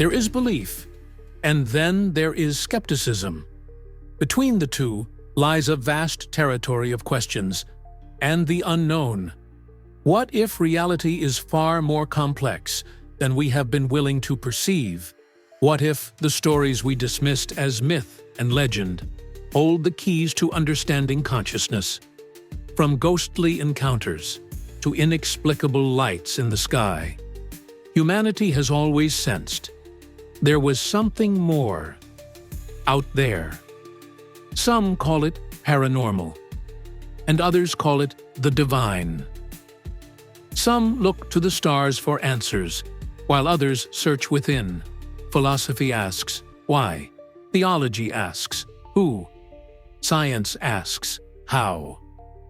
There is belief, and then there is skepticism. Between the two lies a vast territory of questions and the unknown. What if reality is far more complex than we have been willing to perceive? What if the stories we dismissed as myth and legend hold the keys to understanding consciousness? From ghostly encounters to inexplicable lights in the sky, humanity has always sensed there was something more out there. Some call it paranormal, and others call it the divine. Some look to the stars for answers, while others search within. Philosophy asks, why? Theology asks, who? Science asks, how?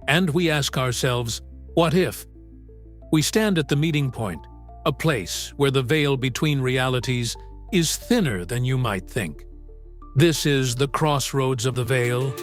And we ask ourselves, what if? We stand at the meeting point, a place where the veil between realities is thinner than you might think. This is the crossroads of the veil.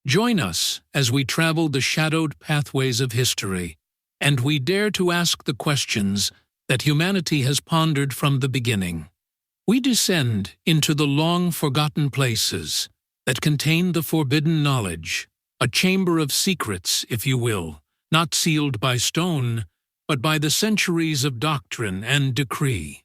Join us as we travel the shadowed pathways of history, and we dare to ask the questions that humanity has pondered from the beginning. We descend into the long-forgotten places that contain the forbidden knowledge, a chamber of secrets, if you will, not sealed by stone, but by the centuries of doctrine and decree.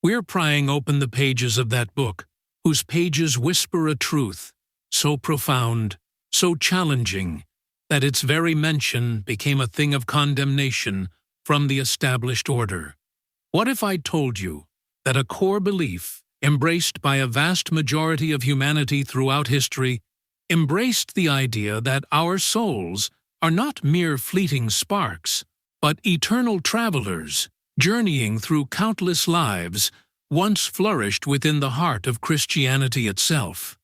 We're prying open the pages of that book, whose pages whisper a truth so profound, so challenging, that its very mention became a thing of condemnation from the established order. What if I told you that a core belief, embraced by a vast majority of humanity throughout history, embraced the idea that our souls are not mere fleeting sparks, but eternal travelers, journeying through countless lives, once flourished within the heart of Christianity itself?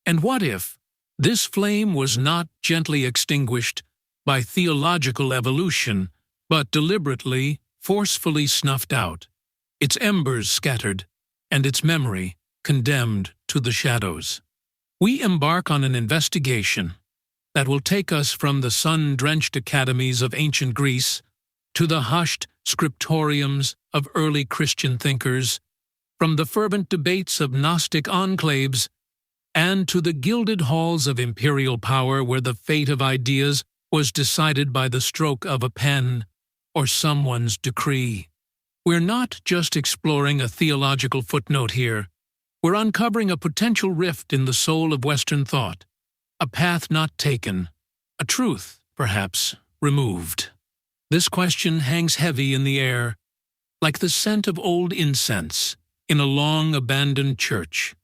And what if this flame was not gently extinguished by theological evolution, but deliberately, forcefully snuffed out, its embers scattered, and its memory condemned to the shadows? We embark on an investigation that will take us from the sun-drenched academies of ancient Greece to the hushed scriptoriums of early Christian thinkers, from the fervent debates of Gnostic enclaves, and to the gilded halls of imperial power where the fate of ideas was decided by the stroke of a pen or someone's decree. We're not just exploring a theological footnote here. We're uncovering a potential rift in the soul of Western thought, a path not taken, a truth, perhaps, removed. This question hangs heavy in the air, like the scent of old incense in a long-abandoned church.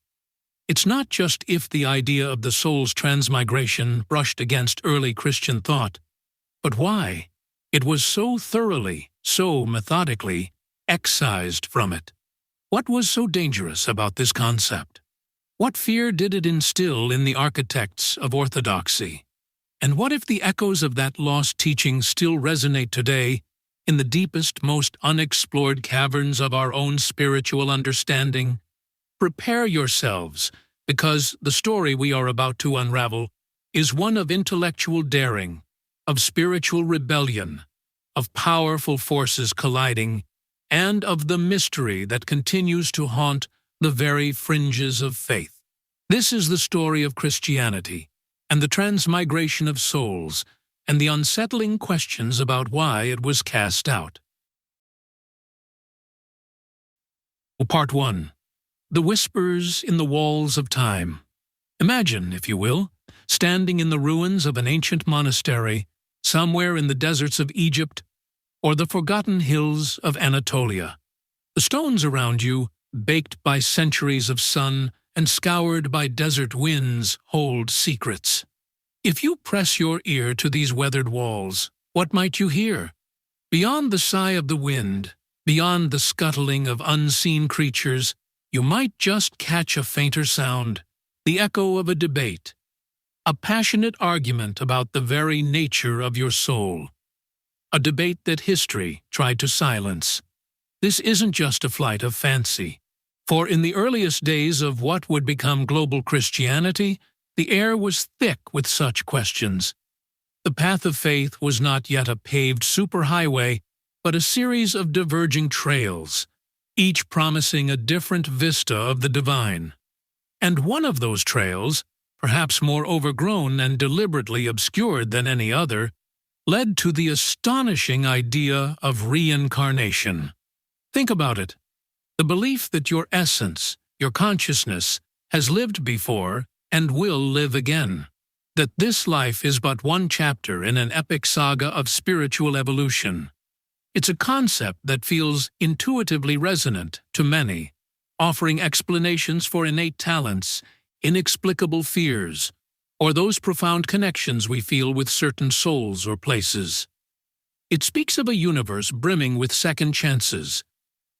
It's not just if the idea of the soul's transmigration brushed against early Christian thought, but why it was so thoroughly, so methodically excised from it. What was so dangerous about this concept? What fear did it instill in the architects of orthodoxy? And what if the echoes of that lost teaching still resonate today in the deepest, most unexplored caverns of our own spiritual understanding? Prepare yourselves, because the story we are about to unravel is one of intellectual daring, of spiritual rebellion, of powerful forces colliding, and of the mystery that continues to haunt the very fringes of faith. This is the story of Christianity, and the transmigration of souls, and the unsettling questions about why it was cast out. Part 1. The Whispers in the Walls of Time. Imagine, if you will, standing in the ruins of an ancient monastery somewhere in the deserts of Egypt or the forgotten hills of Anatolia. The stones around you, baked by centuries of sun and scoured by desert winds, hold secrets. If you press your ear to these weathered walls, what might you hear? Beyond the sigh of the wind, beyond the scuttling of unseen creatures, you might just catch a fainter sound, the echo of a debate, a passionate argument about the very nature of your soul, a debate that history tried to silence. This isn't just a flight of fancy. For in the earliest days of what would become global Christianity, the air was thick with such questions. The path of faith was not yet a paved superhighway, but a series of diverging trails, each promising a different vista of the divine. And one of those trails, perhaps more overgrown and deliberately obscured than any other, led to the astonishing idea of reincarnation. Think about it. The belief that your essence, your consciousness, has lived before and will live again. That this life is but one chapter in an epic saga of spiritual evolution. It's a concept that feels intuitively resonant to many, offering explanations for innate talents, inexplicable fears, or those profound connections we feel with certain souls or places. It speaks of a universe brimming with second chances,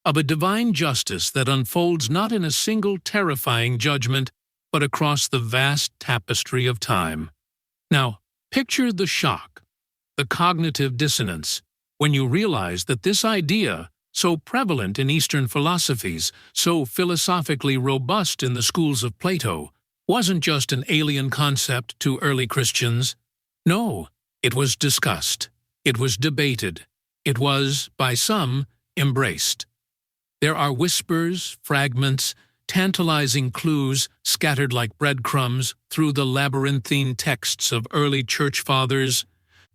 of a divine justice that unfolds not in a single terrifying judgment, but across the vast tapestry of time. Now, picture the shock, the cognitive dissonance, when you realize that this idea, so prevalent in Eastern philosophies, so philosophically robust in the schools of Plato, wasn't just an alien concept to early Christians. No, it was discussed, it was debated, it was, by some, embraced. There are whispers, fragments, tantalizing clues scattered like breadcrumbs through the labyrinthine texts of early church fathers,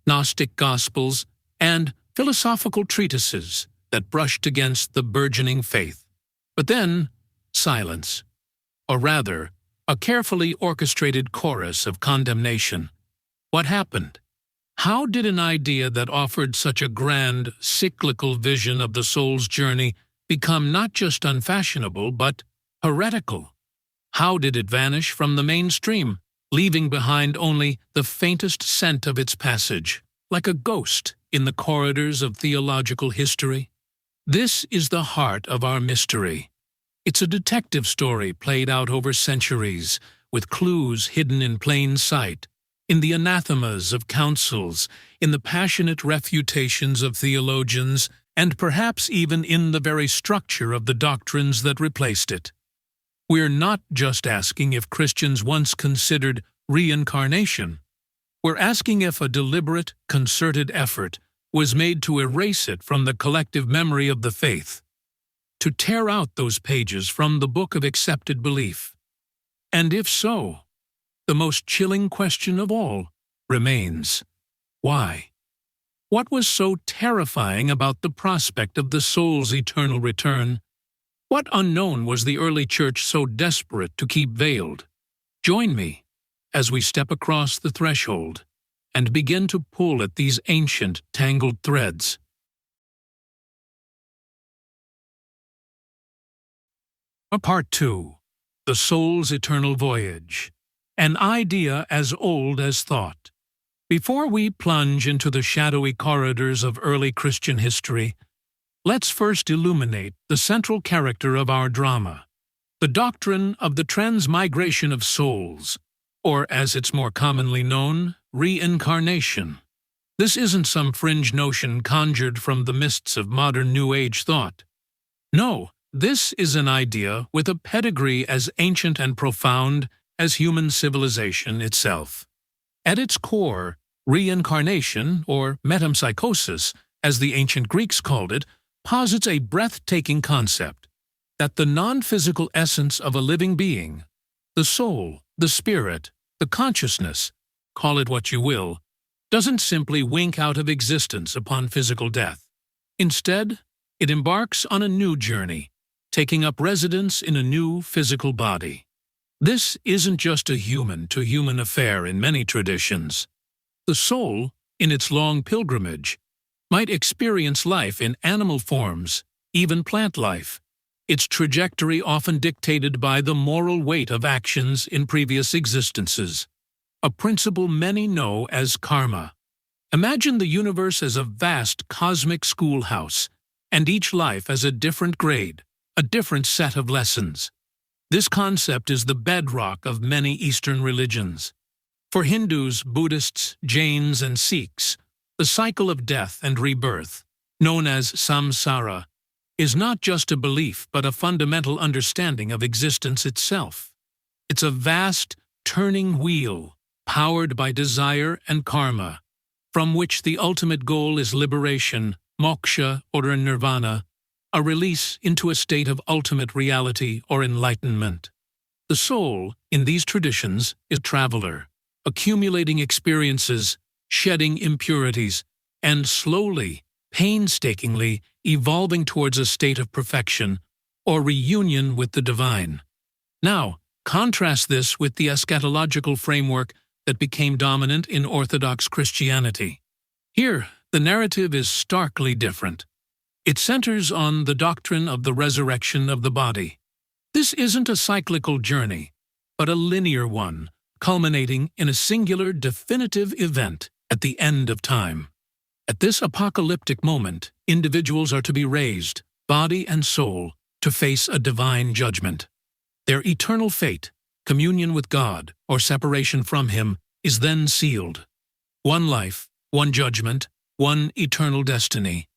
Gnostic gospels, and philosophical treatises that brushed against the burgeoning faith. But then, silence. Or rather, a carefully orchestrated chorus of condemnation. What happened? How did an idea that offered such a grand, cyclical vision of the soul's journey become not just unfashionable, but heretical? How did it vanish from the mainstream, leaving behind only the faintest scent of its passage, like a ghost in the corridors of theological history? This is the heart of our mystery. It's a detective story played out over centuries, with clues hidden in plain sight, in the anathemas of councils, in the passionate refutations of theologians, and perhaps even in the very structure of the doctrines that replaced it. We're not just asking if Christians once considered reincarnation. We're asking if a deliberate, concerted effort was made to erase it from the collective memory of the faith, to tear out those pages from the book of accepted belief. And if so, the most chilling question of all remains: why? What was so terrifying about the prospect of the soul's eternal return? What unknown was the early church so desperate to keep veiled? Join me as we step across the threshold and begin to pull at these ancient, tangled threads. Part 2. The Soul's Eternal Voyage. An idea as old as thought. Before we plunge into the shadowy corridors of early Christian history, let's first illuminate the central character of our drama, the doctrine of the transmigration of souls, or as it's more commonly known, reincarnation. This isn't some fringe notion conjured from the mists of modern New Age thought. No, this is an idea with a pedigree as ancient and profound as human civilization itself. At its core, reincarnation, or metempsychosis, as the ancient Greeks called it, posits a breathtaking concept that the non-physical essence of a living being, the soul, the spirit, the consciousness, call it what you will, doesn't simply wink out of existence upon physical death. Instead, it embarks on a new journey, taking up residence in a new physical body. This isn't just a human-to-human affair in many traditions. The soul, in its long pilgrimage, might experience life in animal forms, even plant life, its trajectory often dictated by the moral weight of actions in previous existences, a principle many know as karma. Imagine the universe as a vast cosmic schoolhouse, and each life as a different grade, a different set of lessons. This concept is the bedrock of many Eastern religions. For Hindus, Buddhists, Jains, and Sikhs, the cycle of death and rebirth, known as samsara, is not just a belief but a fundamental understanding of existence itself. It's a vast, turning wheel, powered by desire and karma, from which the ultimate goal is liberation, moksha or nirvana, a release into a state of ultimate reality or enlightenment. The soul, in these traditions, is a traveler, accumulating experiences, shedding impurities, and slowly, painstakingly evolving towards a state of perfection or reunion with the divine. Now, contrast this with the eschatological framework that became dominant in Orthodox Christianity. Here, the narrative is starkly different. It centers on the doctrine of the resurrection of the body. This isn't a cyclical journey, but a linear one, culminating in a singular, definitive event at the end of time. At this apocalyptic moment, individuals are to be raised, body and soul, to face a divine judgment. Their eternal fate, communion with God, or separation from Him, is then sealed. One life, one judgment, one eternal destiny.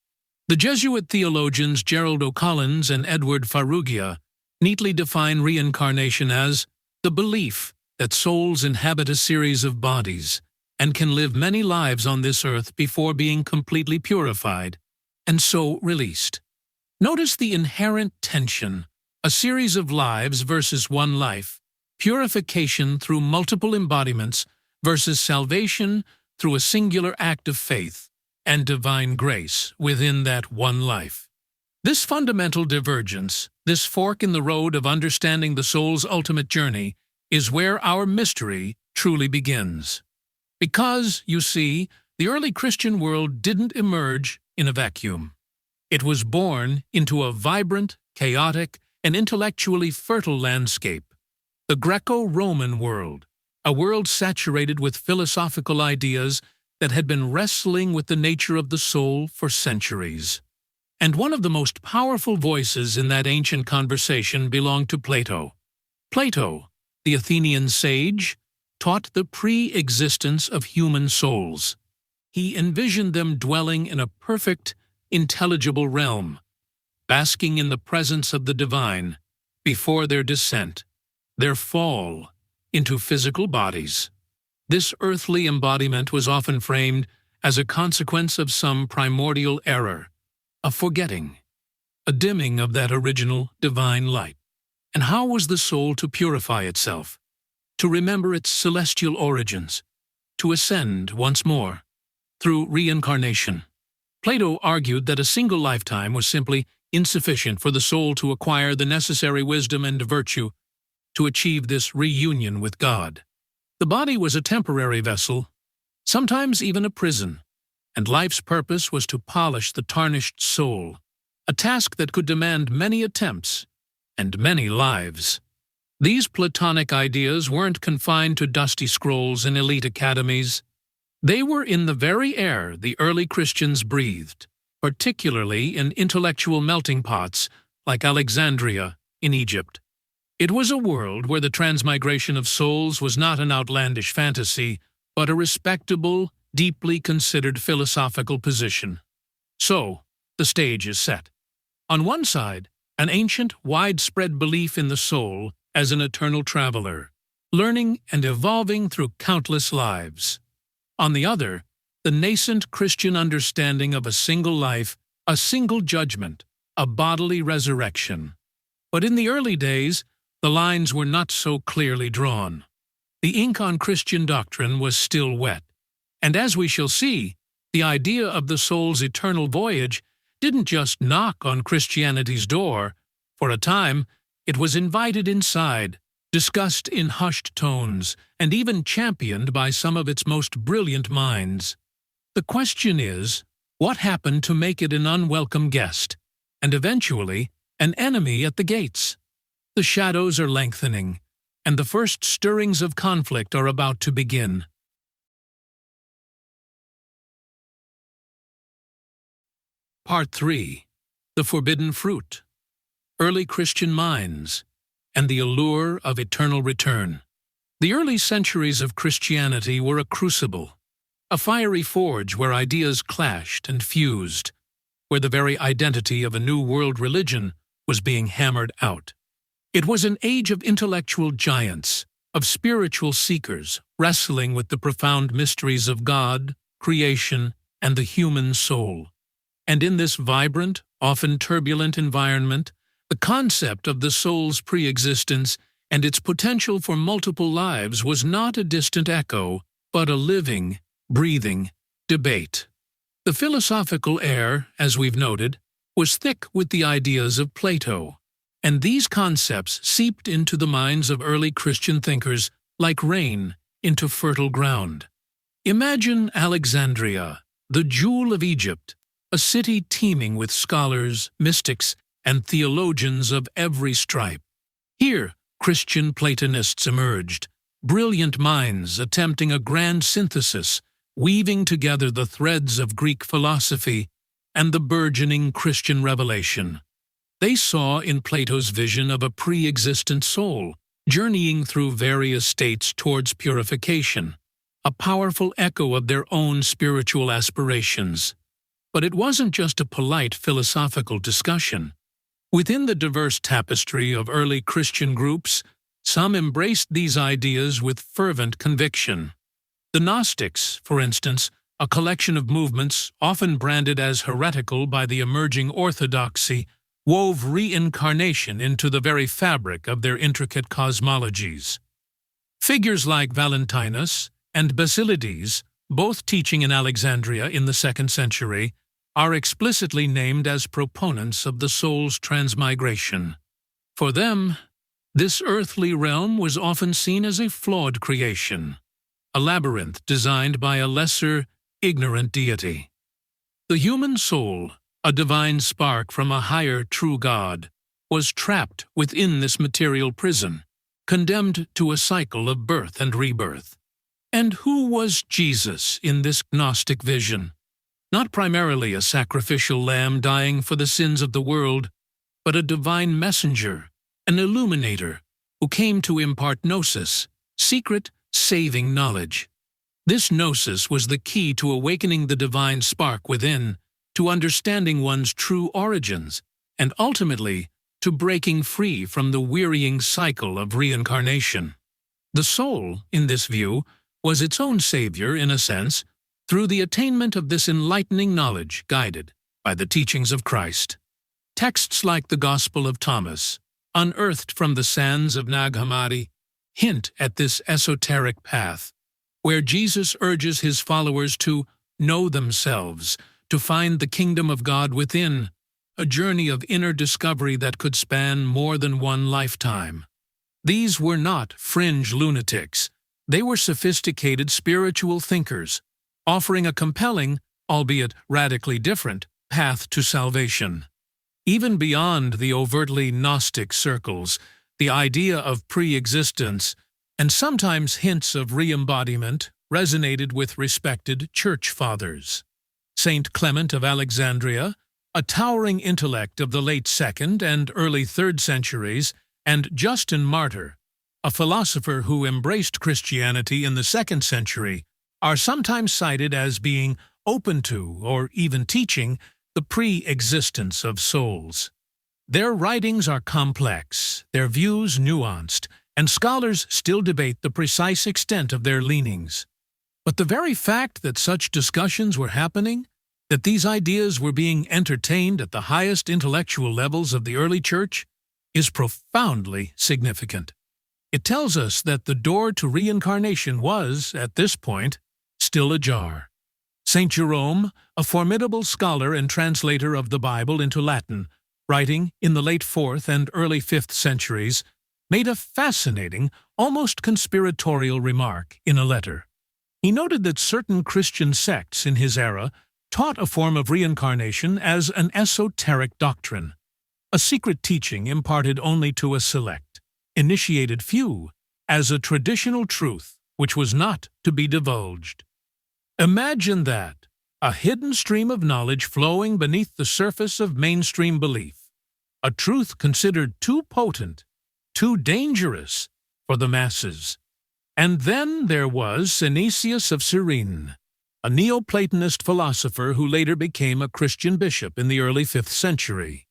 The Jesuit theologians Gerald O'Collins and Edward Farrugia neatly define reincarnation as the belief that souls inhabit a series of bodies and can live many lives on this earth before being completely purified, and so released. Notice the inherent tension, a series of lives versus one life, purification through multiple embodiments versus salvation through a singular act of faith and divine grace within that one life. This fundamental divergence, this fork in the road of understanding the soul's ultimate journey, is where our mystery truly begins. Because, you see, the early Christian world didn't emerge in a vacuum. It was born into a vibrant, chaotic, and intellectually fertile landscape. The Greco-Roman world, a world saturated with philosophical ideas that had been wrestling with the nature of the soul for centuries. And one of the most powerful voices in that ancient conversation belonged to Plato. Plato, the Athenian sage, taught the pre-existence of human souls. He envisioned them dwelling in a perfect, intelligible realm, basking in the presence of the divine before their descent, their fall into physical bodies. This earthly embodiment was often framed as a consequence of some primordial error, a forgetting, a dimming of that original divine light. And how was the soul to purify itself, to remember its celestial origins, to ascend once more? Through reincarnation. Plato argued that a single lifetime was simply insufficient for the soul to acquire the necessary wisdom and virtue to achieve this reunion with God. The body was a temporary vessel, sometimes even a prison, and life's purpose was to polish the tarnished soul, a task that could demand many attempts and many lives. These Platonic ideas weren't confined to dusty scrolls in elite academies. They were in the very air the early Christians breathed, particularly in intellectual melting pots like Alexandria in Egypt. It was a world where the transmigration of souls was not an outlandish fantasy, but a respectable, deeply considered philosophical position. So, the stage is set. On one side, an ancient, widespread belief in the soul as an eternal traveler, learning and evolving through countless lives. On the other, the nascent Christian understanding of a single life, a single judgment, a bodily resurrection. But in the early days, the lines were not so clearly drawn. The ink on Christian doctrine was still wet, and as we shall see, the idea of the soul's eternal voyage didn't just knock on Christianity's door. For a time, it was invited inside, discussed in hushed tones, and even championed by some of its most brilliant minds. The question is, what happened to make it an unwelcome guest, and eventually an enemy at the gates? The shadows are lengthening, and the first stirrings of conflict are about to begin. Part 3. The Forbidden Fruit. Early Christian Minds, and the Allure of Eternal Return. The early centuries of Christianity were a crucible, a fiery forge where ideas clashed and fused. where the very identity of a new world religion was being hammered out. It was an age of intellectual giants, of spiritual seekers wrestling with the profound mysteries of God, creation, and the human soul. And in this vibrant, often turbulent environment, the concept of the soul's pre-existence and its potential for multiple lives was not a distant echo, but a living, breathing debate. The philosophical air, as we've noted, was thick with the ideas of Plato, and these concepts seeped into the minds of early Christian thinkers like rain into fertile ground. Imagine Alexandria, the jewel of Egypt, a city teeming with scholars, mystics, and theologians of every stripe. Here, Christian Platonists emerged, brilliant minds attempting a grand synthesis, weaving together the threads of Greek philosophy and the burgeoning Christian revelation. They saw in Plato's vision of a pre-existent soul, journeying through various states towards purification, a powerful echo of their own spiritual aspirations. But it wasn't just a polite philosophical discussion. Within the diverse tapestry of early Christian groups, some embraced these ideas with fervent conviction. The Gnostics, for instance, a collection of movements often branded as heretical by the emerging orthodoxy, wove reincarnation into the very fabric of their intricate cosmologies. Figures like Valentinus and Basilides, both teaching in Alexandria in the 2nd century, are explicitly named as proponents of the soul's transmigration. For them, this earthly realm was often seen as a flawed creation, a labyrinth designed by a lesser, ignorant deity. The human soul, a divine spark from a higher true God, was trapped within this material prison, condemned to a cycle of birth and rebirth. And who was Jesus in this Gnostic vision? Not primarily a sacrificial lamb dying for the sins of the world, but a divine messenger, an illuminator, who came to impart gnosis, secret, saving knowledge. This gnosis was the key to awakening the divine spark within, to understanding one's true origins, and ultimately to breaking free from the wearying cycle of reincarnation. The soul, in this view, was its own savior in a sense, through the attainment of this enlightening knowledge guided by the teachings of Christ. Texts like the Gospel of Thomas, unearthed from the sands of Nag Hammadi, hint at this esoteric path, where Jesus urges his followers to know themselves, to find the kingdom of God within, a journey of inner discovery that could span more than one lifetime. These were not fringe lunatics. They were sophisticated spiritual thinkers, offering a compelling, albeit radically different, path to salvation. Even beyond the overtly Gnostic circles, the idea of pre-existence and sometimes hints of re-embodiment resonated with respected church fathers. Saint Clement of Alexandria, a towering intellect of the late 2nd and early 3rd centuries, and Justin Martyr, a philosopher who embraced Christianity in the 2nd century, are sometimes cited as being open to, or even teaching, the pre-existence of souls. Their writings are complex, their views nuanced, and scholars still debate the precise extent of their leanings. But the very fact that such discussions were happening, that these ideas were being entertained at the highest intellectual levels of the early church, is profoundly significant. It tells us that the door to reincarnation was, at this point, still ajar. St. Jerome, a formidable scholar and translator of the Bible into Latin, writing in the late 4th and early 5th centuries, made a fascinating, almost conspiratorial remark in a letter. He noted that certain Christian sects in his era taught a form of reincarnation as an esoteric doctrine, a secret teaching imparted only to a select, initiated few, as a traditional truth which was not to be divulged. Imagine that, a hidden stream of knowledge flowing beneath the surface of mainstream belief, a truth considered too potent, too dangerous for the masses. And then there was Synesius of Cyrene, a Neoplatonist philosopher who later became a Christian bishop in the early 5th century.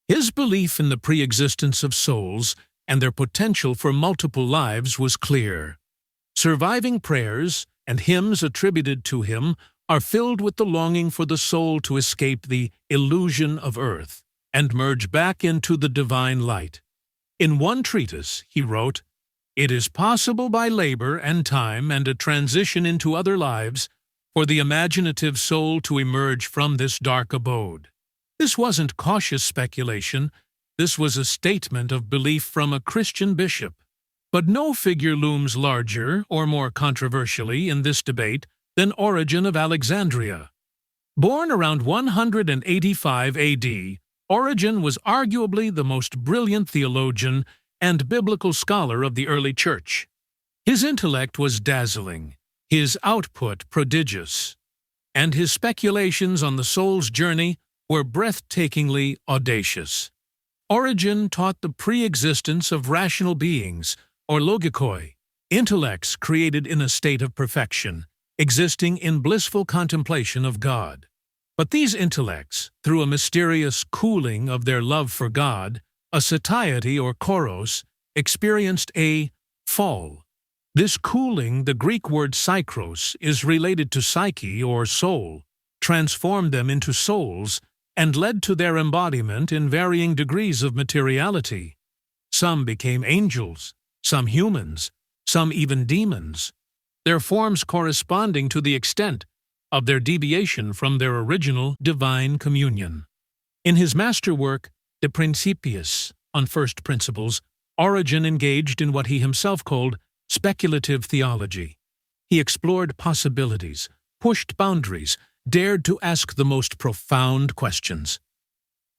His belief in the pre-existence of souls and their potential for multiple lives was clear. Surviving prayers and hymns attributed to him are filled with the longing for the soul to escape the illusion of earth and merge back into the divine light. In one treatise, he wrote, "It is possible by labor and time and a transition into other lives for the imaginative soul to emerge from this dark abode." This wasn't cautious speculation, this was a statement of belief from a Christian bishop. But no figure looms larger or more controversially in this debate than Origen of Alexandria. Born around 185 AD, Origen was arguably the most brilliant theologian and biblical scholar of the early Church. His intellect was dazzling, his output prodigious, and his speculations on the soul's journey were breathtakingly audacious. Origen taught the pre-existence of rational beings, or logikoi, intellects created in a state of perfection, existing in blissful contemplation of God. But these intellects, through a mysterious cooling of their love for God, a satiety or choros, experienced a fall. This cooling, the Greek word psychros, is related to psyche or soul, transformed them into souls, and led to their embodiment in varying degrees of materiality. Some became angels, some humans, some even demons, their forms corresponding to the extent of their deviation from their original divine communion. In his masterwork, De Principiis, on First Principles, Origen engaged in what he himself called speculative theology. He explored possibilities, pushed boundaries, dared to ask the most profound questions.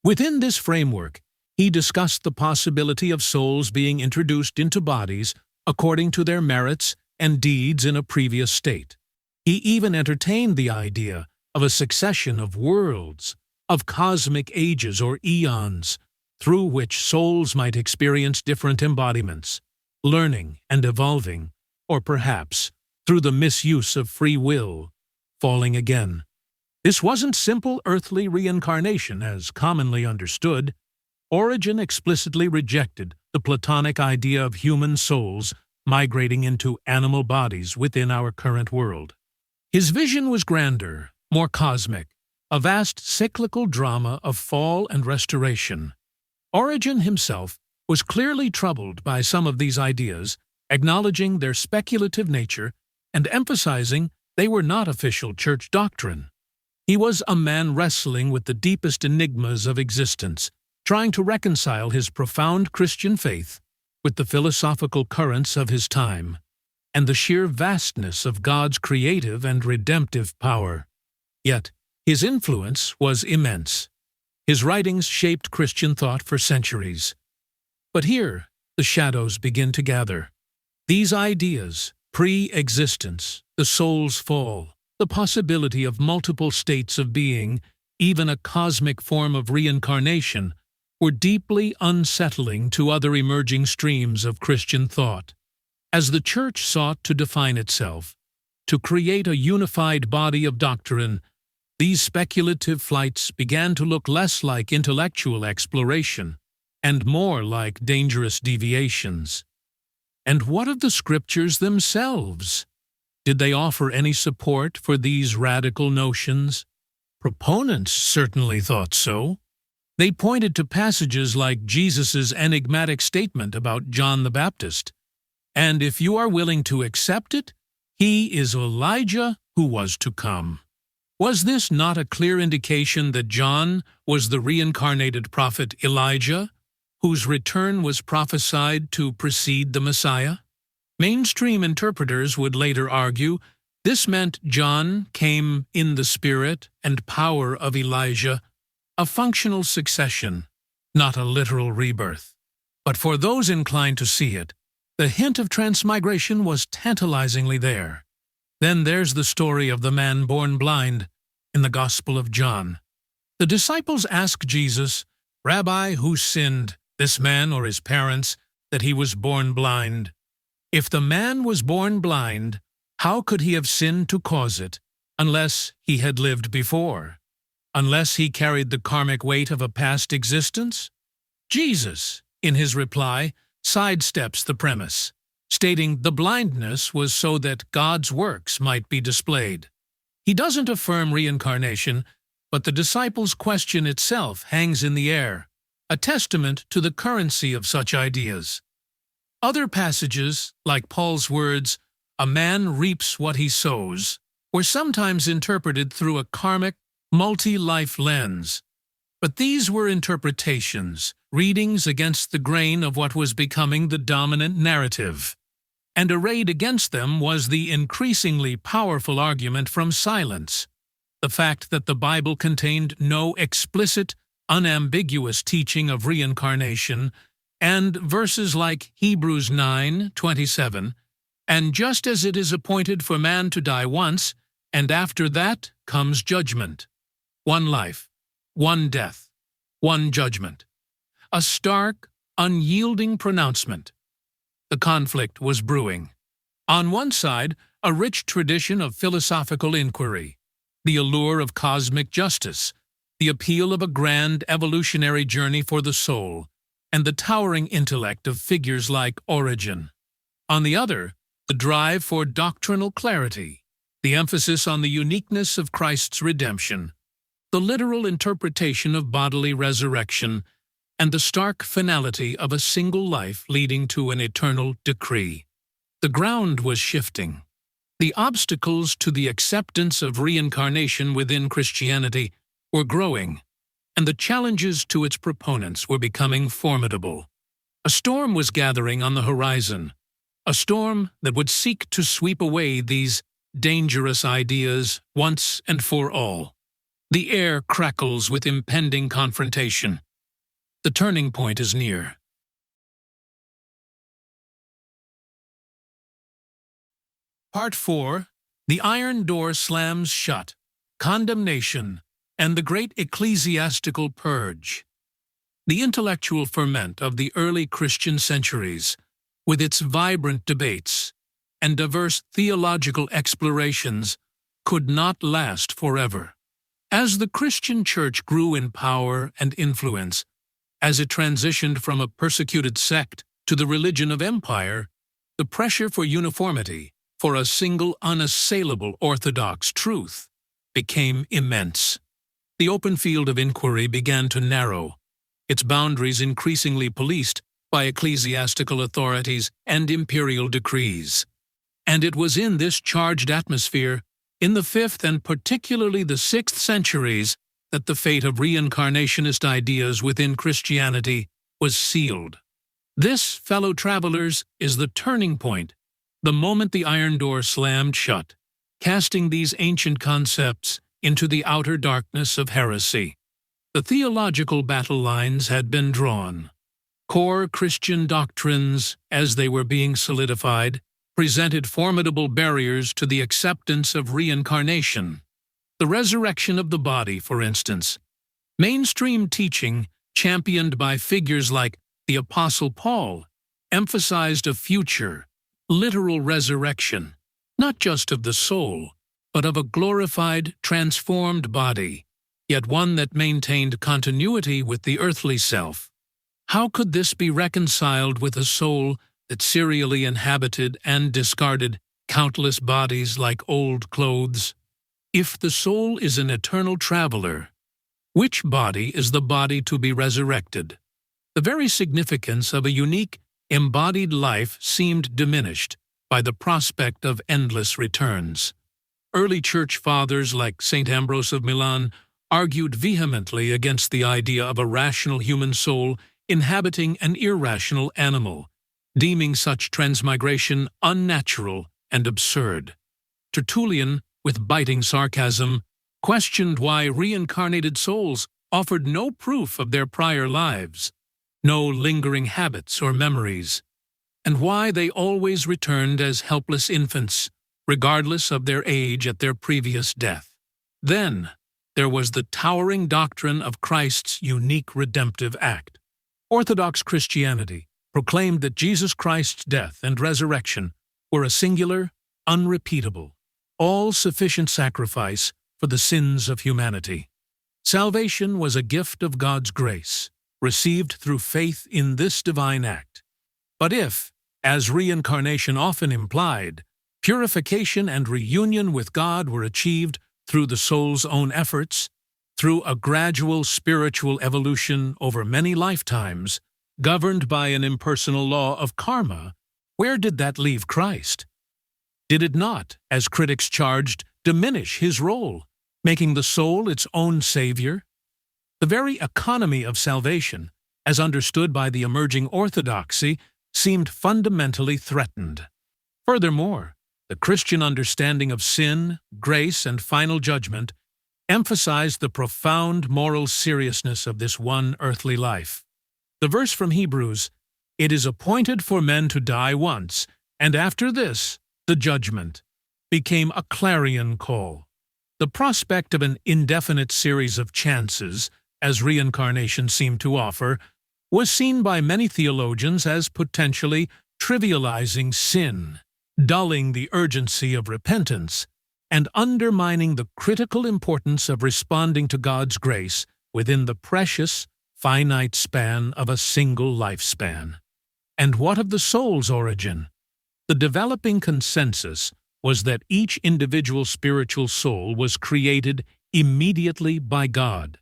Within this framework, he discussed the possibility of souls being introduced into bodies according to their merits and deeds in a previous state. He even entertained the idea of a succession of worlds, of cosmic ages or eons, through which souls might experience different embodiments, learning and evolving, or perhaps, through the misuse of free will, falling again. This wasn't simple earthly reincarnation as commonly understood. Origen explicitly rejected the Platonic idea of human souls migrating into animal bodies within our current world. His vision was grander, more cosmic, a vast cyclical drama of fall and restoration. Origen himself was clearly troubled by some of these ideas, acknowledging their speculative nature and emphasizing they were not official church doctrine. He was a man wrestling with the deepest enigmas of existence, trying to reconcile his profound Christian faith with the philosophical currents of his time and the sheer vastness of God's creative and redemptive power. Yet, his influence was immense. His writings shaped Christian thought for centuries. But here, the shadows begin to gather. These ideas, pre-existence, the soul's fall, the possibility of multiple states of being, even a cosmic form of reincarnation, were deeply unsettling to other emerging streams of Christian thought. As the Church sought to define itself, to create a unified body of doctrine, these speculative flights began to look less like intellectual exploration and more like dangerous deviations. And what of the Scriptures themselves? Did they offer any support for these radical notions? Proponents certainly thought so. They pointed to passages like Jesus' enigmatic statement about John the Baptist, "And if you are willing to accept it, he is Elijah who was to come." Was this not a clear indication that John was the reincarnated prophet Elijah, whose return was prophesied to precede the Messiah? Mainstream interpreters would later argue this meant John came in the spirit and power of Elijah, a functional succession, not a literal rebirth. But for those inclined to see it, the hint of transmigration was tantalizingly there. Then there's the story of the man born blind in the Gospel of John. The disciples ask Jesus, "Rabbi, who sinned, this man or his parents, that he was born blind?" If the man was born blind, how could he have sinned to cause it, unless he had lived before, unless he carried the karmic weight of a past existence? Jesus, in his reply, sidesteps the premise, stating the blindness was so that God's works might be displayed. He doesn't affirm reincarnation, but the disciples' question itself hangs in the air, a testament to the currency of such ideas. Other passages, like Paul's words, "A man reaps what he sows," were sometimes interpreted through a karmic, multi-life lens. But these were interpretations, readings against the grain of what was becoming the dominant narrative. And arrayed against them was the increasingly powerful argument from silence, the fact that the Bible contained no explicit, unambiguous teaching of reincarnation, and verses like Hebrews 9:27, "And just as it is appointed for man to die once, and after that comes judgment. One life, one death, one judgment." A stark, unyielding pronouncement. The conflict was brewing. On one side, a rich tradition of philosophical inquiry, the allure of cosmic justice, the appeal of a grand evolutionary journey for the soul, and the towering intellect of figures like Origen. On the other, the drive for doctrinal clarity, the emphasis on the uniqueness of Christ's redemption, the literal interpretation of bodily resurrection, and the stark finality of a single life leading to an eternal decree. The ground was shifting. The obstacles to the acceptance of reincarnation within Christianity were growing, and the challenges to its proponents were becoming formidable. A storm was gathering on the horizon, a storm that would seek to sweep away these dangerous ideas once and for all. The air crackles with impending confrontation. The turning point is near. Part 4. The Iron Door Slams Shut, Condemnation, and the Great Ecclesiastical Purge. The intellectual ferment of the early Christian centuries, with its vibrant debates and diverse theological explorations, could not last forever. As the Christian Church grew in power and influence, as it transitioned from a persecuted sect to the religion of empire, the pressure for uniformity, for a single unassailable orthodox truth, became immense. The open field of inquiry began to narrow, its boundaries increasingly policed by ecclesiastical authorities and imperial decrees. And it was in this charged atmosphere, in the 5th and particularly the 6th centuries, that the fate of reincarnationist ideas within Christianity was sealed. This, fellow travelers, is the turning point, the moment the iron door slammed shut, casting these ancient concepts into the outer darkness of heresy. The theological battle lines had been drawn. Core Christian doctrines, as they were being solidified, presented formidable barriers to the acceptance of reincarnation. The resurrection of the body, for instance. Mainstream teaching, championed by figures like the Apostle Paul, emphasized a future, literal resurrection, not just of the soul, but of a glorified, transformed body, yet one that maintained continuity with the earthly self. How could this be reconciled with a soul that serially inhabited and discarded countless bodies like old clothes? If the soul is an eternal traveler, which body is the body to be resurrected? The very significance of a unique, embodied life seemed diminished by the prospect of endless returns. Early church fathers like St. Ambrose of Milan argued vehemently against the idea of a rational human soul inhabiting an irrational animal, deeming such transmigration unnatural and absurd. Tertullian, with biting sarcasm, questioned why reincarnated souls offered no proof of their prior lives, no lingering habits or memories, and why they always returned as helpless infants, regardless of their age at their previous death. Then, there was the towering doctrine of Christ's unique redemptive act. Orthodox Christianity proclaimed that Jesus Christ's death and resurrection were a singular, unrepeatable, all-sufficient sacrifice for the sins of humanity. Salvation was a gift of God's grace, received through faith in this divine act. But if, as reincarnation often implied, purification and reunion with God were achieved through the soul's own efforts, through a gradual spiritual evolution over many lifetimes, governed by an impersonal law of karma, where did that leave Christ? Did it not, as critics charged, diminish his role, making the soul its own savior? The very economy of salvation, as understood by the emerging orthodoxy, seemed fundamentally threatened. Furthermore, the Christian understanding of sin, grace, and final judgment emphasized the profound moral seriousness of this one earthly life. The verse from Hebrews, "It is appointed for men to die once, and after this, the judgment," became a clarion call. The prospect of an indefinite series of chances, as reincarnation seemed to offer, was seen by many theologians as potentially trivializing sin, dulling the urgency of repentance, and undermining the critical importance of responding to God's grace within the precious, finite span of a single lifespan. And what of the soul's origin? The developing consensus was that each individual spiritual soul was created immediately by God,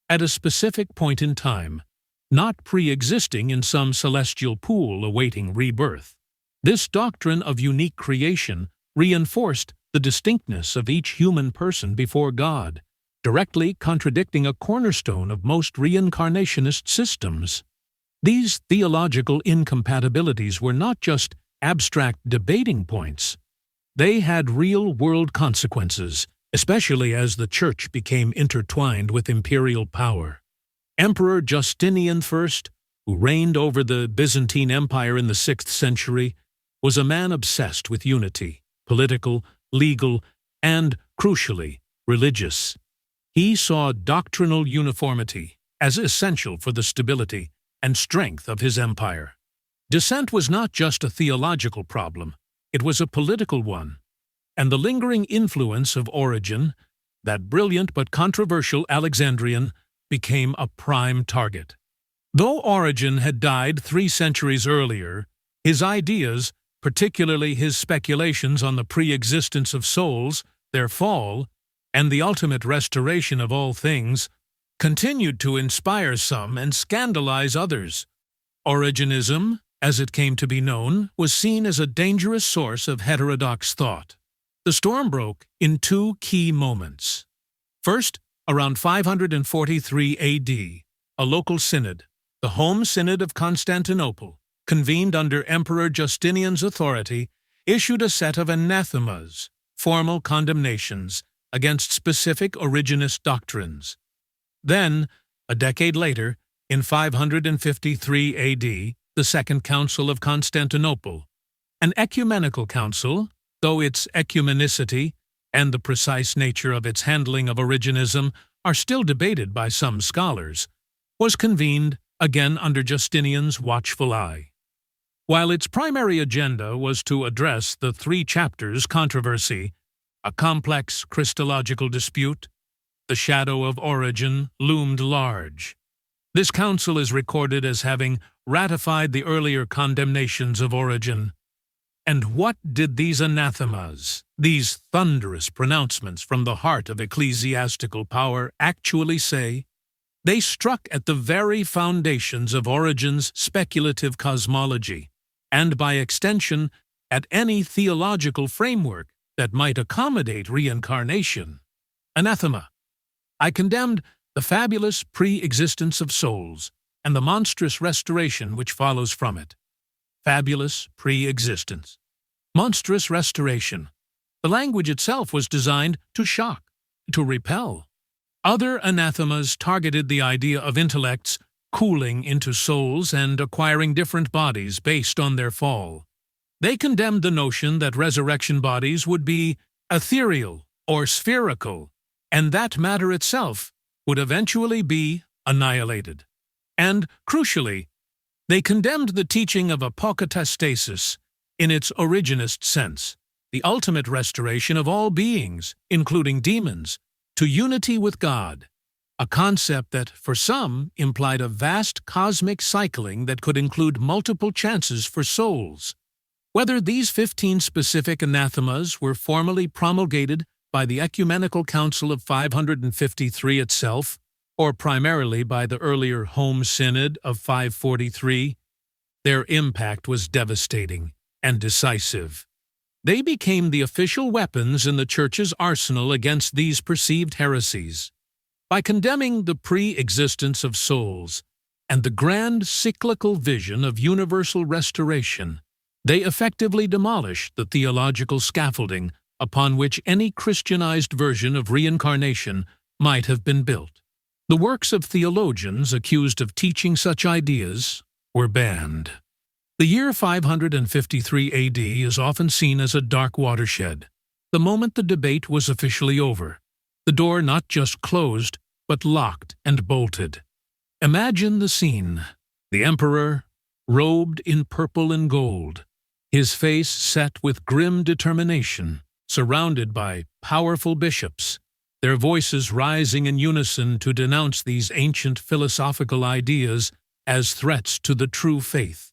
at a specific point in time, not pre-existing in some celestial pool awaiting rebirth. This doctrine of unique creation reinforced the distinctness of each human person before God, directly contradicting a cornerstone of most reincarnationist systems. These theological incompatibilities were not just abstract debating points. They had real-world consequences, especially as the Church became intertwined with imperial power. Emperor Justinian I, who reigned over the Byzantine Empire in the 6th century, was a man obsessed with unity, political, legal, and, crucially, religious. He saw doctrinal uniformity as essential for the stability and strength of his empire. Dissent was not just a theological problem, it was a political one, and the lingering influence of Origen, that brilliant but controversial Alexandrian, became a prime target. Though Origen had died 3 centuries earlier, his ideas, particularly his speculations on the pre-existence of souls, their fall, and the ultimate restoration of all things, continued to inspire some and scandalize others. Origenism, as it came to be known, was seen as a dangerous source of heterodox thought. The storm broke in 2 key moments. First, around 543 AD, a local synod, the Home Synod of Constantinople, convened under Emperor Justinian's authority, issued a set of anathemas, formal condemnations, against specific Origenist doctrines. Then, a decade later, in 553 AD, the Second Council of Constantinople, an ecumenical council, though its ecumenicity and the precise nature of its handling of Origenism are still debated by some scholars, was convened again under Justinian's watchful eye. While its primary agenda was to address the 3 chapters controversy, a complex Christological dispute, the shadow of Origen loomed large. This council is recorded as having ratified the earlier condemnations of Origen. And what did these anathemas, these thunderous pronouncements from the heart of ecclesiastical power, actually say? They struck at the very foundations of Origen's speculative cosmology, and by extension, at any theological framework that might accommodate reincarnation. Anathema. I condemned the fabulous pre-existence of souls and the monstrous restoration which follows from it. Fabulous pre-existence. Monstrous restoration. The language itself was designed to shock, to repel. Other anathemas targeted the idea of intellects cooling into souls and acquiring different bodies based on their fall. They condemned the notion that resurrection bodies would be ethereal or spherical, and that matter itself would eventually be annihilated. And, crucially, they condemned the teaching of apokatastasis in its Origenist sense, the ultimate restoration of all beings, including demons, to unity with God, a concept that, for some, implied a vast cosmic cycling that could include multiple chances for souls. Whether these 15 specific anathemas were formally promulgated by the Ecumenical Council of 553 itself, or primarily by the earlier Home Synod of 543, their impact was devastating and decisive. They became the official weapons in the Church's arsenal against these perceived heresies. By condemning the pre-existence of souls and the grand cyclical vision of universal restoration, they effectively demolished the theological scaffolding upon which any Christianized version of reincarnation might have been built. The works of theologians accused of teaching such ideas were banned. The year 553 AD is often seen as a dark watershed. The moment the debate was officially over, the door not just closed, but locked and bolted. Imagine the scene. The emperor, robed in purple and gold, his face set with grim determination, surrounded by powerful bishops, their voices rising in unison to denounce these ancient philosophical ideas as threats to the true faith,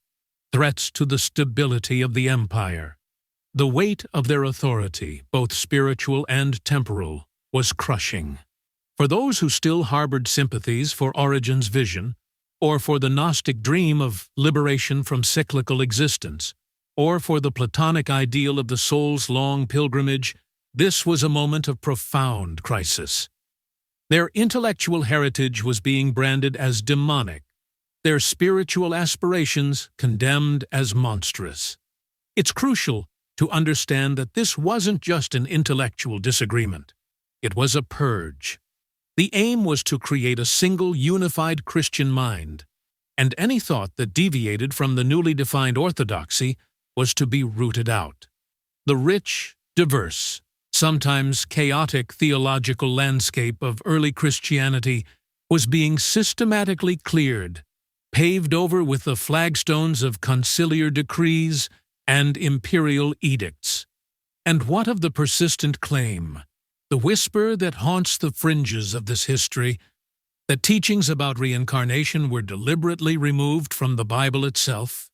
threats to the stability of the empire. The weight of their authority, both spiritual and temporal, was crushing. For those who still harbored sympathies for Origen's vision, or for the Gnostic dream of liberation from cyclical existence, or for the Platonic ideal of the soul's long pilgrimage, this was a moment of profound crisis. Their intellectual heritage was being branded as demonic, their spiritual aspirations condemned as monstrous. It's crucial to understand that this wasn't just an intellectual disagreement. It was a purge. The aim was to create a single unified Christian mind, and any thought that deviated from the newly defined orthodoxy was to be rooted out. The rich, diverse, sometimes chaotic theological landscape of early Christianity was being systematically cleared, paved over with the flagstones of conciliar decrees and imperial edicts. And what of the persistent claim, the whisper that haunts the fringes of this history, that teachings about reincarnation were deliberately removed from the Bible itself?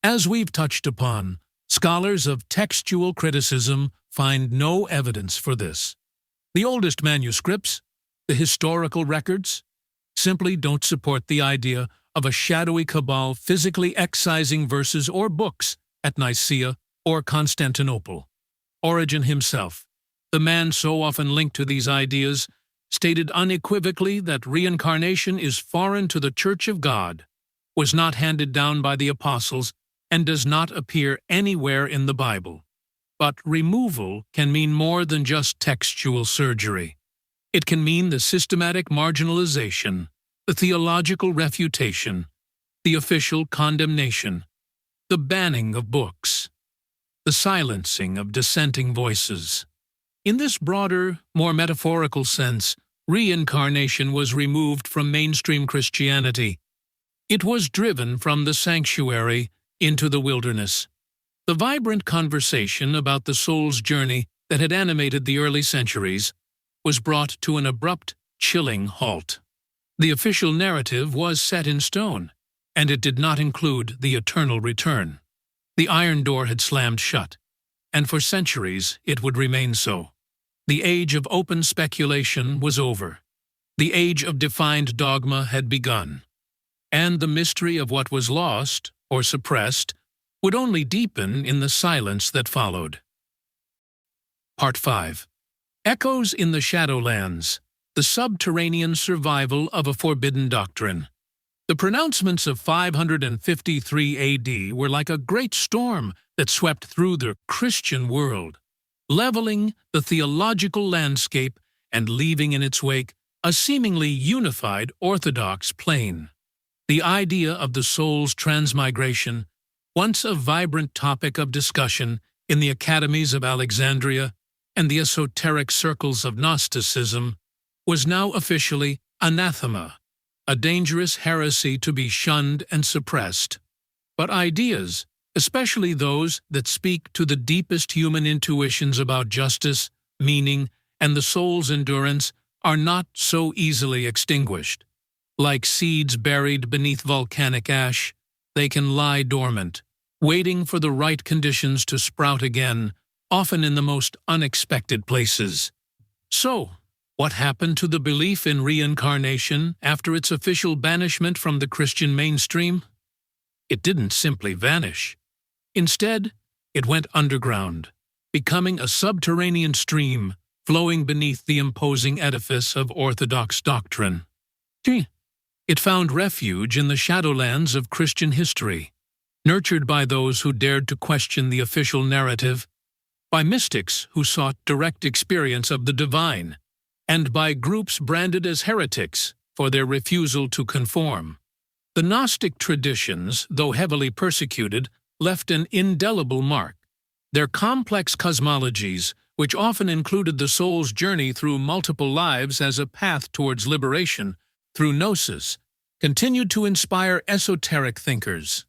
As we've touched upon, scholars of textual criticism find no evidence for this. The oldest manuscripts, the historical records, simply don't support the idea of a shadowy cabal physically excising verses or books at Nicaea or Constantinople. Origen himself, the man so often linked to these ideas, stated unequivocally that reincarnation is foreign to the Church of God, was not handed down by the apostles, and does not appear anywhere in the Bible. But removal can mean more than just textual surgery. It can mean the systematic marginalization, the theological refutation, the official condemnation, the banning of books, the silencing of dissenting voices. In this broader, more metaphorical sense, reincarnation was removed from mainstream Christianity. It was driven from the sanctuary into the wilderness. The vibrant conversation about the soul's journey that had animated the early centuries was brought to an abrupt, chilling halt. The official narrative was set in stone, and it did not include the eternal return. The iron door had slammed shut, and for centuries it would remain so. The age of open speculation was over. The age of defined dogma had begun, and the mystery of what was lost or suppressed would only deepen in the silence that followed. Part 5. Echoes in the Shadowlands, the subterranean survival of a forbidden doctrine. The pronouncements of 553 AD were like a great storm that swept through the Christian world, leveling the theological landscape and leaving in its wake a seemingly unified orthodox plane. The idea of the soul's transmigration, once a vibrant topic of discussion in the academies of Alexandria and the esoteric circles of Gnosticism, was now officially anathema, a dangerous heresy to be shunned and suppressed. But ideas, especially those that speak to the deepest human intuitions about justice, meaning, and the soul's endurance, are not so easily extinguished. Like seeds buried beneath volcanic ash, they can lie dormant, waiting for the right conditions to sprout again, often in the most unexpected places. So, what happened to the belief in reincarnation after its official banishment from the Christian mainstream? It didn't simply vanish. Instead, it went underground, becoming a subterranean stream flowing beneath the imposing edifice of orthodox doctrine. It found refuge in the shadowlands of Christian history, nurtured by those who dared to question the official narrative, by mystics who sought direct experience of the divine, and by groups branded as heretics for their refusal to conform. The Gnostic traditions, though heavily persecuted, left an indelible mark. Their complex cosmologies, which often included the soul's journey through multiple lives as a path towards liberation through gnosis, continued to inspire esoteric thinkers.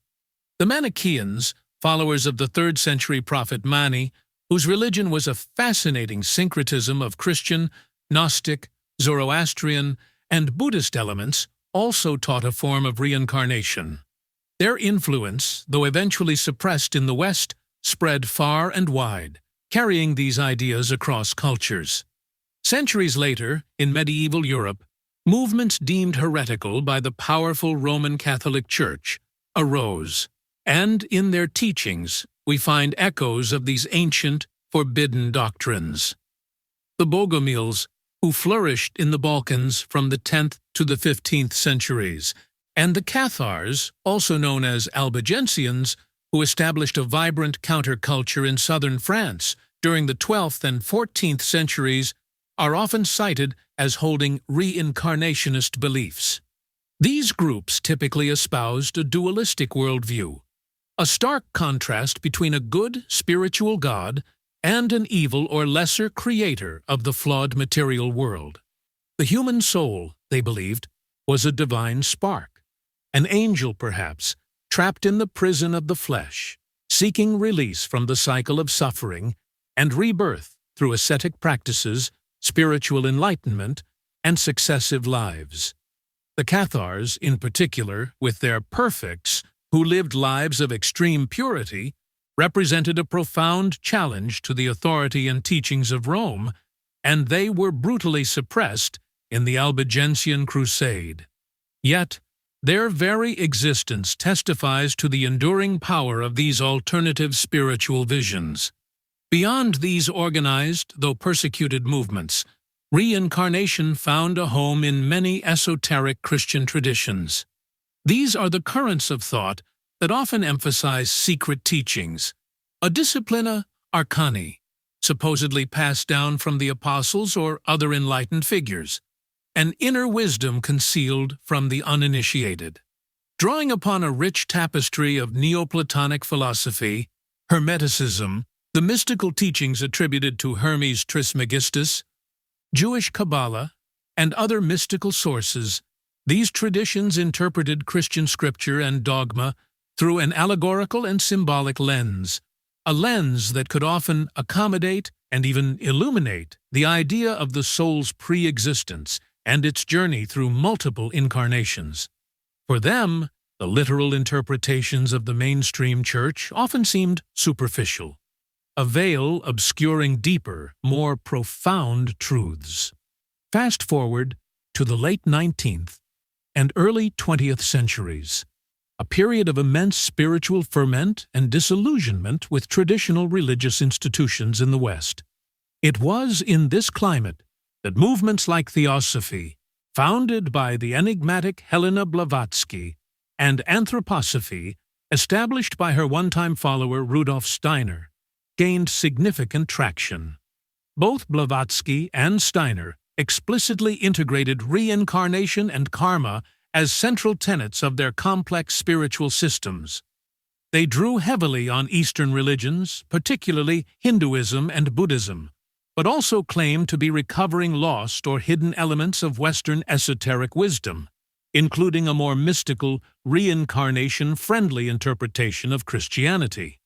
The Manichaeans, followers of the 3rd century prophet Mani, whose religion was a fascinating syncretism of Christian, Gnostic, Zoroastrian, and Buddhist elements, also taught a form of reincarnation. Their influence, though eventually suppressed in the West, spread far and wide, carrying these ideas across cultures. Centuries later, in medieval Europe, movements deemed heretical by the powerful Roman Catholic Church arose, and in their teachings we find echoes of these ancient, forbidden doctrines. The Bogomils, who flourished in the Balkans from the 10th to the 15th centuries, and the Cathars, also known as Albigensians, who established a vibrant counterculture in southern France during the 12th and 14th centuries, are often cited as holding reincarnationist beliefs. These groups typically espoused a dualistic worldview, a stark contrast between a good spiritual God and an evil or lesser creator of the flawed material world. The human soul, they believed, was a divine spark, an angel perhaps, trapped in the prison of the flesh, seeking release from the cycle of suffering and rebirth through ascetic practices, spiritual enlightenment, and successive lives. The Cathars, in particular, with their perfects, who lived lives of extreme purity, represented a profound challenge to the authority and teachings of Rome, and they were brutally suppressed in the Albigensian Crusade. Yet, their very existence testifies to the enduring power of these alternative spiritual visions. Beyond these organized, though persecuted movements, reincarnation found a home in many esoteric Christian traditions. These are the currents of thought that often emphasize secret teachings, a disciplina arcani, supposedly passed down from the apostles or other enlightened figures, an inner wisdom concealed from the uninitiated. Drawing upon a rich tapestry of Neoplatonic philosophy, Hermeticism, the mystical teachings attributed to Hermes Trismegistus, Jewish Kabbalah, and other mystical sources, these traditions interpreted Christian scripture and dogma through an allegorical and symbolic lens, a lens that could often accommodate and even illuminate the idea of the soul's pre-existence and its journey through multiple incarnations. For them, the literal interpretations of the mainstream church often seemed superficial, a veil obscuring deeper, more profound truths. Fast forward to the late 19th and early 20th centuries, a period of immense spiritual ferment and disillusionment with traditional religious institutions in the West. It was in this climate that movements like Theosophy, founded by the enigmatic Helena Blavatsky, and Anthroposophy, established by her one-time follower Rudolf Steiner, gained significant traction. Both Blavatsky and Steiner explicitly integrated reincarnation and karma as central tenets of their complex spiritual systems. They drew heavily on Eastern religions, particularly Hinduism and Buddhism, but also claimed to be recovering lost or hidden elements of Western esoteric wisdom. including a more mystical, reincarnation-friendly interpretation of Christianity.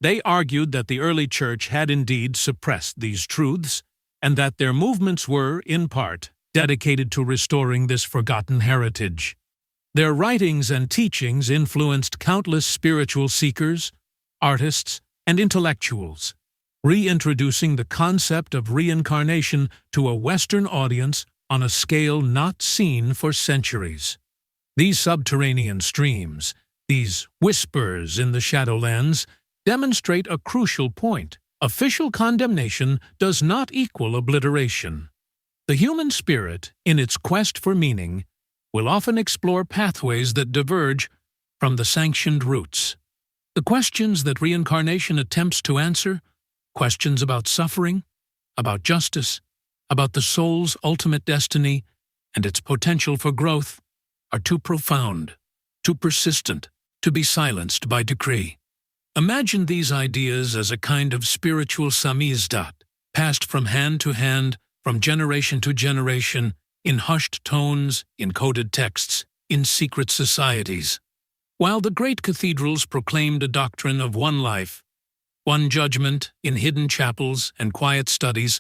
They argued that the early church had indeed suppressed these truths, and that their movements were, in part, dedicated to restoring this forgotten heritage. Their writings and teachings influenced countless spiritual seekers, artists, and intellectuals, reintroducing the concept of reincarnation to a Western audience on a scale not seen for centuries. These subterranean streams, these whispers in the Shadowlands, demonstrate a crucial point. Official condemnation does not equal obliteration. The human spirit, in its quest for meaning, will often explore pathways that diverge from the sanctioned routes. The questions that reincarnation attempts to answer, questions about suffering, about justice, about the soul's ultimate destiny and its potential for growth, are too profound, too persistent, to be silenced by decree. Imagine these ideas as a kind of spiritual samizdat, passed from hand to hand, from generation to generation, in hushed tones, in coded texts, in secret societies. While the great cathedrals proclaimed a doctrine of one life, one judgment in hidden chapels and quiet studies,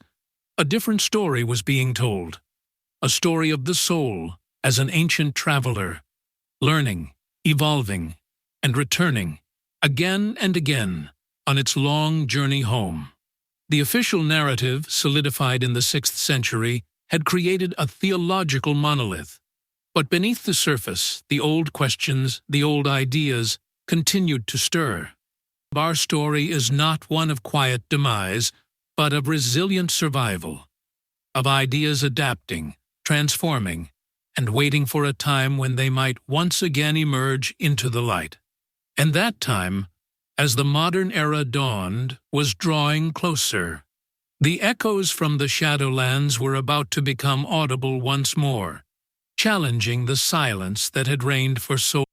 a different story was being told. A story of the soul as an ancient traveler, learning, evolving, and returning, again and again, on its long journey home. The official narrative, solidified in the 6th century, had created a theological monolith. But beneath the surface, the old questions, the old ideas, continued to stir. Our story is not one of quiet demise, but of resilient survival, of ideas adapting, transforming, and waiting for a time when they might once again emerge into the light. And that time, as the modern era dawned, was drawing closer. The echoes from the Shadowlands were about to become audible once more, challenging the silence that had reigned for so long.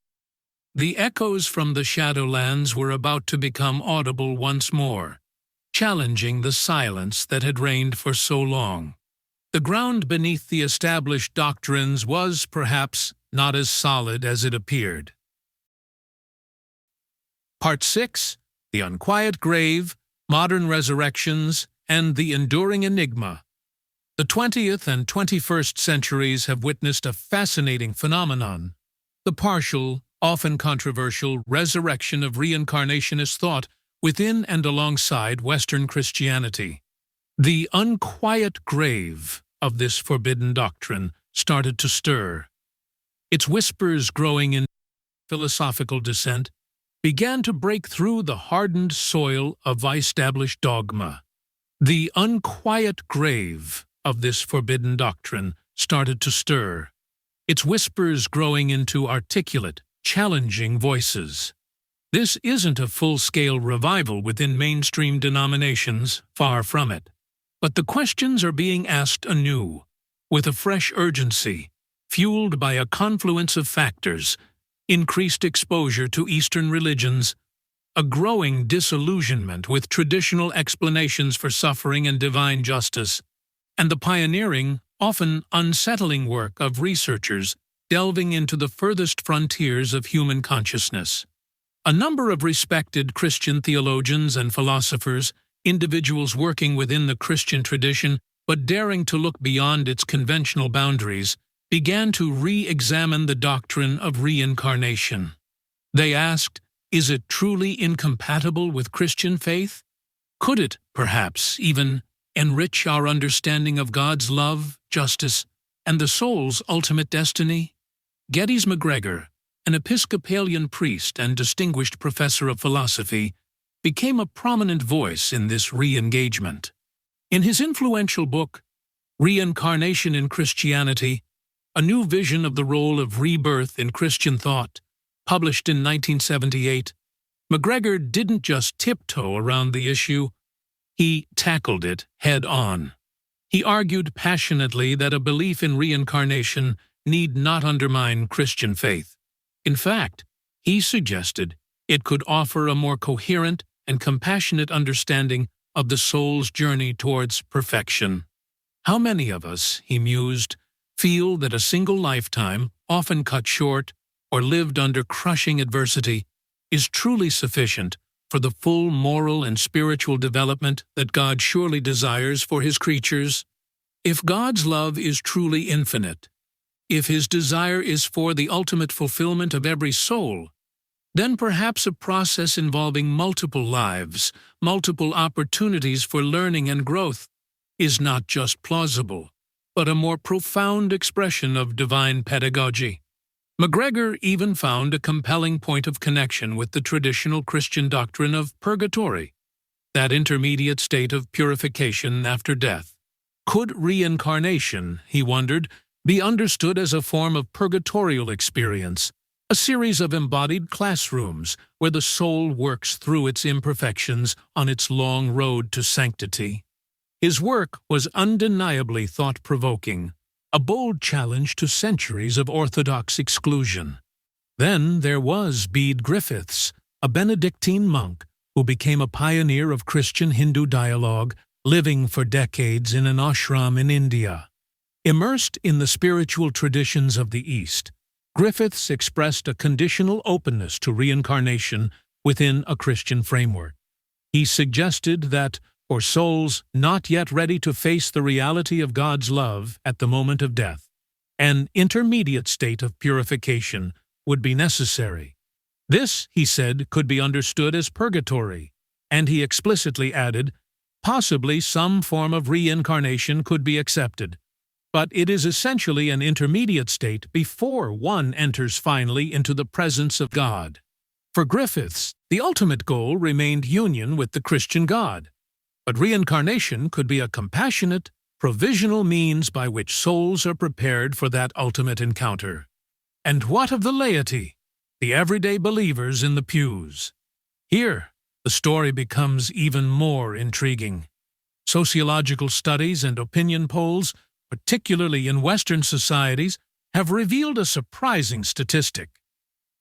The echoes from the Shadowlands were about to become audible once more, challenging the silence that had reigned for so long. The ground beneath the established doctrines was, perhaps, not as solid as it appeared. Part 6, The Unquiet Grave, Modern Resurrections, and the Enduring Enigma. The 20th and 21st centuries have witnessed a fascinating phenomenon: the partial, often controversial, resurrection of reincarnationist thought within and alongside Western Christianity. The unquiet grave of this forbidden doctrine started to stir. Its whispers, growing in philosophical dissent, began to break through the hardened soil of established dogma. The unquiet grave of this forbidden doctrine started to stir, its whispers growing into articulate, challenging voices. This isn't a full-scale revival within mainstream denominations, far from it. But the questions are being asked anew, with a fresh urgency, fueled by a confluence of factors: increased exposure to Eastern religions, a growing disillusionment with traditional explanations for suffering and divine justice, and the pioneering, often unsettling work of researchers delving into the furthest frontiers of human consciousness. A number of respected Christian theologians and philosophers, individuals working within the Christian tradition but daring to look beyond its conventional boundaries, began to re-examine the doctrine of reincarnation. They asked, is it truly incompatible with Christian faith? Could it, perhaps, even enrich our understanding of God's love, justice, and the soul's ultimate destiny? Geddes McGregor, an Episcopalian priest and distinguished professor of philosophy, became a prominent voice in this re-engagement. In his influential book, Reincarnation in Christianity, A New Vision of the Role of Rebirth in Christian Thought, published in 1978, McGregor didn't just tiptoe around the issue, he tackled it head-on. He argued passionately that a belief in reincarnation need not undermine Christian faith. In fact, he suggested it could offer a more coherent and compassionate understanding of the soul's journey towards perfection. How many of us, he mused, feel that a single lifetime, often cut short or lived under crushing adversity, is truly sufficient for the full moral and spiritual development that God surely desires for His creatures. If God's love is truly infinite, if His desire is for the ultimate fulfillment of every soul, then perhaps a process involving multiple lives, multiple opportunities for learning and growth, is not just plausible, but a more profound expression of divine pedagogy. MacGregor even found a compelling point of connection with the traditional Christian doctrine of purgatory, that intermediate state of purification after death. Could reincarnation, he wondered, be understood as a form of purgatorial experience, a series of embodied classrooms where the soul works through its imperfections on its long road to sanctity? His work was undeniably thought-provoking, a bold challenge to centuries of orthodox exclusion. Then there was Bede Griffiths, a Benedictine monk who became a pioneer of Christian-Hindu dialogue, living for decades in an ashram in India. Immersed in the spiritual traditions of the East, Griffiths expressed a conditional openness to reincarnation within a Christian framework. He suggested that, for souls not yet ready to face the reality of God's love at the moment of death, an intermediate state of purification would be necessary. This, he said, could be understood as purgatory, and he explicitly added, possibly some form of reincarnation could be accepted, but it is essentially an intermediate state before one enters finally into the presence of God. For Griffiths, the ultimate goal remained union with the Christian God, but reincarnation could be a compassionate, provisional means by which souls are prepared for that ultimate encounter. And what of the laity, the everyday believers in the pews? Here, the story becomes even more intriguing. Sociological studies and opinion polls, particularly in Western societies, have revealed a surprising statistic.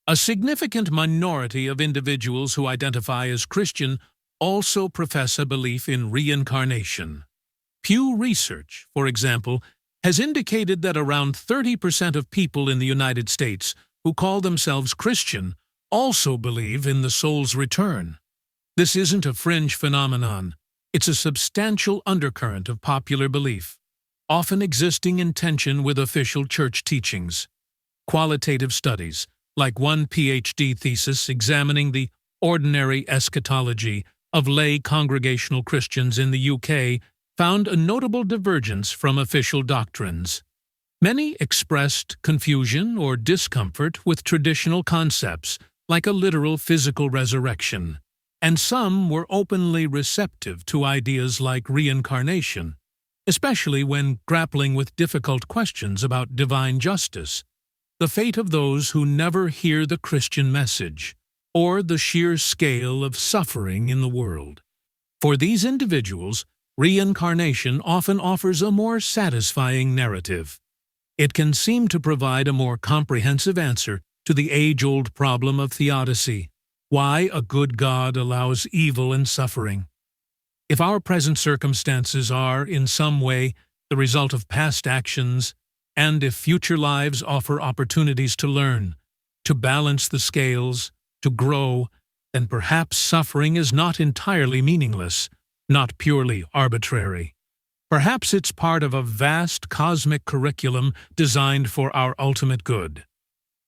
A significant minority of individuals who identify as Christian also profess a belief in reincarnation. Pew Research, for example, has indicated that around 30% of people in the United States who call themselves Christian also believe in the soul's return. This isn't a fringe phenomenon. It's a substantial undercurrent of popular belief, often existing in tension with official church teachings. Qualitative studies, like one PhD thesis examining the ordinary eschatology of lay congregational Christians in the UK, found a notable divergence from official doctrines. Many expressed confusion or discomfort with traditional concepts, like a literal physical resurrection, and some were openly receptive to ideas like reincarnation, especially when grappling with difficult questions about divine justice, the fate of those who never hear the Christian message, or the sheer scale of suffering in the world. For these individuals, reincarnation often offers a more satisfying narrative. It can seem to provide a more comprehensive answer to the age-old problem of theodicy, why a good God allows evil and suffering. If our present circumstances are, in some way, the result of past actions, and if future lives offer opportunities to learn, to balance the scales, to grow, then perhaps suffering is not entirely meaningless, not purely arbitrary. Perhaps it's part of a vast cosmic curriculum designed for our ultimate good.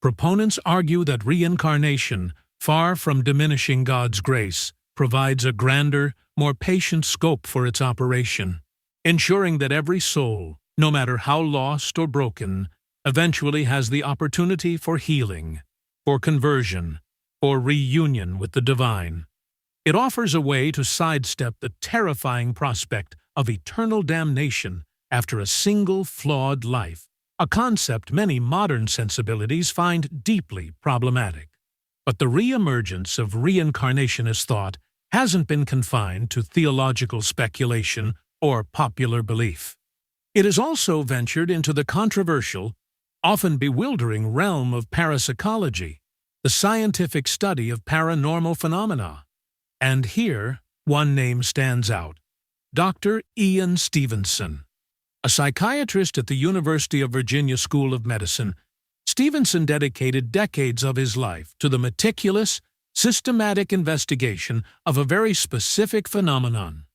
Proponents argue that reincarnation, far from diminishing God's grace, provides a grander, more patient scope for its operation, ensuring that every soul, no matter how lost or broken, eventually has the opportunity for healing, for conversion, for reunion with the divine. It offers a way to sidestep the terrifying prospect of eternal damnation after a single flawed life, a concept many modern sensibilities find deeply problematic. But the re-emergence of reincarnationist thought hasn't been confined to theological speculation or popular belief. It has also ventured into the controversial, often bewildering realm of parapsychology, the scientific study of paranormal phenomena. And here, one name stands out: Dr. Ian Stevenson. A psychiatrist at the University of Virginia School of Medicine, Stevenson dedicated decades of his life to the meticulous, systematic investigation of a very specific phenomenon.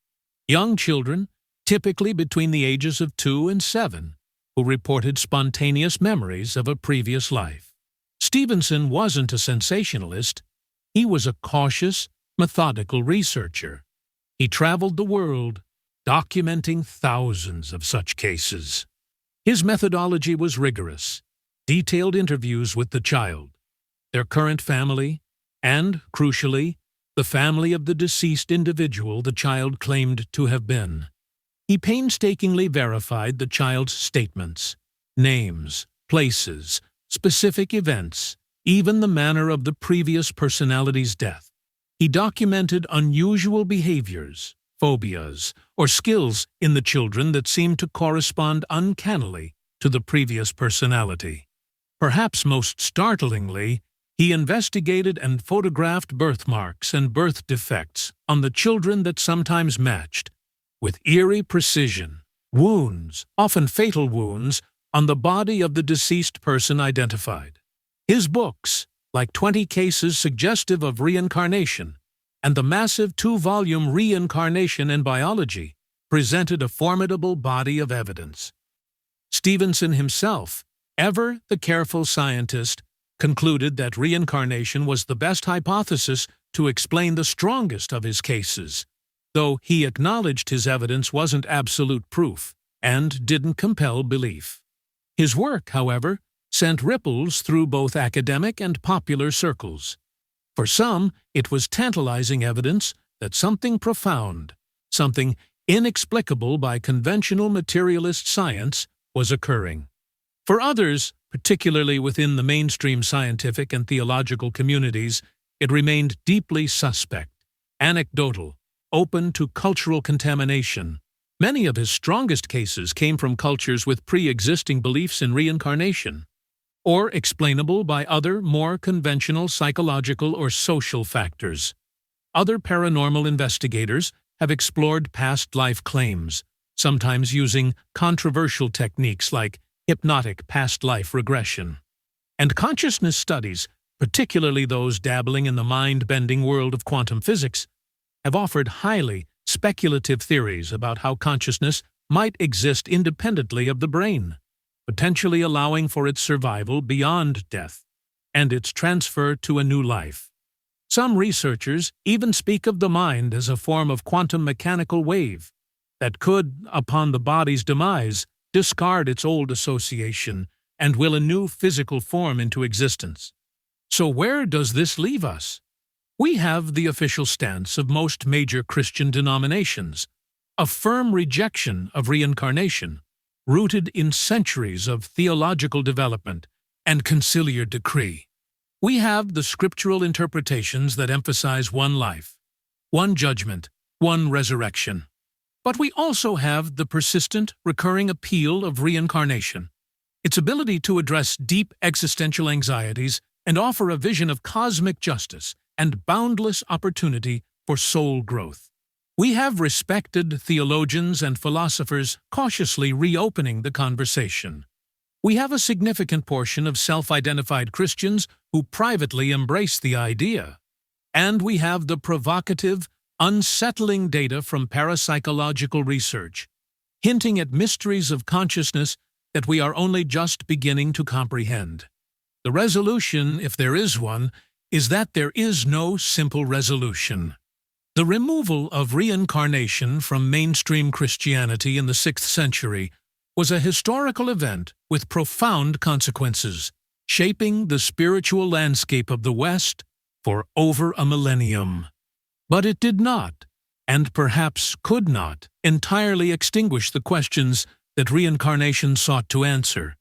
Young children, typically between the ages of 2 and 7, who reported spontaneous memories of a previous life. Stevenson wasn't a sensationalist. He was a cautious, methodical researcher. He traveled the world, documenting thousands of such cases. His methodology was rigorous. Detailed interviews with the child, their current family, and, crucially, the family of the deceased individual the child claimed to have been. He painstakingly verified the child's statements, names, places, specific events, even the manner of the previous personality's death. He documented unusual behaviors, phobias, or skills in the children that seemed to correspond uncannily to the previous personality. Perhaps most startlingly, he investigated and photographed birthmarks and birth defects on the children that sometimes matched, with eerie precision, wounds, often fatal wounds, on the body of the deceased person identified. His books, like 20 cases suggestive of reincarnation, and the massive 2-volume Reincarnation in Biology, presented a formidable body of evidence. Stevenson himself, ever the careful scientist, concluded that reincarnation was the best hypothesis to explain the strongest of his cases, though he acknowledged his evidence wasn't absolute proof and didn't compel belief. His work, however, sent ripples through both academic and popular circles. For some, it was tantalizing evidence that something profound, something inexplicable by conventional materialist science, was occurring. For others, particularly within the mainstream scientific and theological communities, it remained deeply suspect, anecdotal, open to cultural contamination. Many of his strongest cases came from cultures with pre-existing beliefs in reincarnation, or explainable by other, more conventional psychological or social factors. Other paranormal investigators have explored past life claims, sometimes using controversial techniques like hypnotic past life regression. And consciousness studies, particularly those dabbling in the mind-bending world of quantum physics, have offered highly speculative theories about how consciousness might exist independently of the brain, potentially allowing for its survival beyond death and its transfer to a new life. Some researchers even speak of the mind as a form of quantum mechanical wave that could, upon the body's demise, discard its old association and will a new physical form into existence. So where does this leave us? We have the official stance of most major Christian denominations, a firm rejection of reincarnation, rooted in centuries of theological development and conciliar decree. We have the scriptural interpretations that emphasize one life, one judgment, one resurrection. But we also have the persistent, recurring appeal of reincarnation, its ability to address deep existential anxieties and offer a vision of cosmic justice and boundless opportunity for soul growth. We have respected theologians and philosophers cautiously reopening the conversation. We have a significant portion of self-identified Christians who privately embrace the idea. And we have the provocative, unsettling data from parapsychological research, hinting at mysteries of consciousness that we are only just beginning to comprehend. The resolution, if there is one, is that there is no simple resolution. The removal of reincarnation from mainstream Christianity in the 6th century was a historical event with profound consequences, shaping the spiritual landscape of the West for over a millennium. But it did not, and perhaps could not, entirely extinguish the questions that reincarnation sought to answer,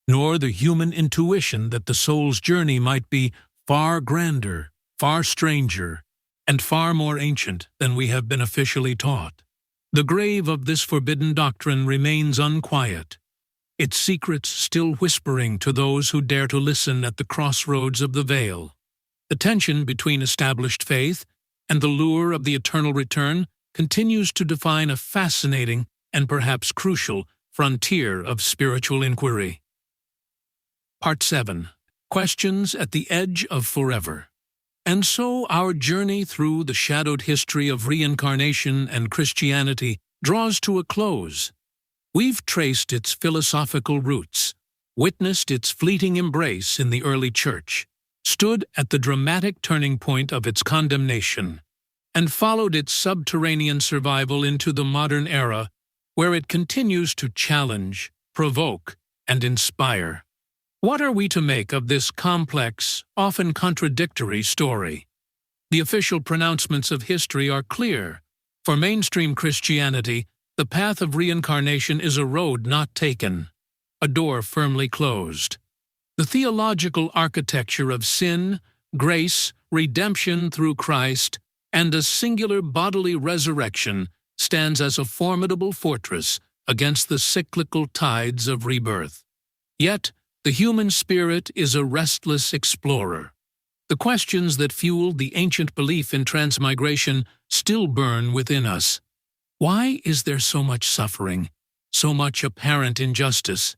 nor the human intuition that the soul's journey might be far grander, far stranger, and far more ancient than we have been officially taught. The grave of this forbidden doctrine remains unquiet, its secrets still whispering to those who dare to listen at the crossroads of the veil. The tension between established faith and the lure of the eternal return continues to define a fascinating and perhaps crucial frontier of spiritual inquiry. Part 7. Questions at the Edge of Forever. And so our journey through the shadowed history of reincarnation and Christianity draws to a close. We've traced its philosophical roots, witnessed its fleeting embrace in the early church, stood at the dramatic turning point of its condemnation, and followed its subterranean survival into the modern era, where it continues to challenge, provoke, and inspire. What are we to make of this complex, often contradictory story? The official pronouncements of history are clear. For mainstream Christianity, the path of reincarnation is a road not taken, a door firmly closed. The theological architecture of sin, grace, redemption through Christ, and a singular bodily resurrection stands as a formidable fortress against the cyclical tides of rebirth. Yet, the human spirit is a restless explorer. The questions that fueled the ancient belief in transmigration still burn within us. Why is there so much suffering, so much apparent injustice?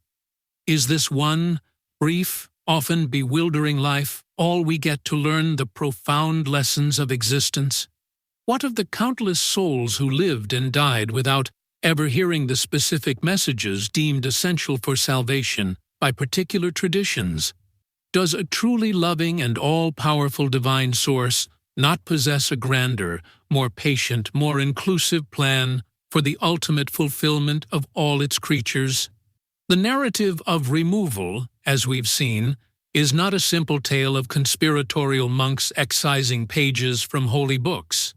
Is this one, brief, often bewildering life all we get to learn the profound lessons of existence? What of the countless souls who lived and died without ever hearing the specific messages deemed essential for salvation by particular traditions? Does a truly loving and all-powerful divine source not possess a grander, more patient, more inclusive plan for the ultimate fulfillment of all its creatures? The narrative of removal, as we've seen, is not a simple tale of conspiratorial monks excising pages from holy books.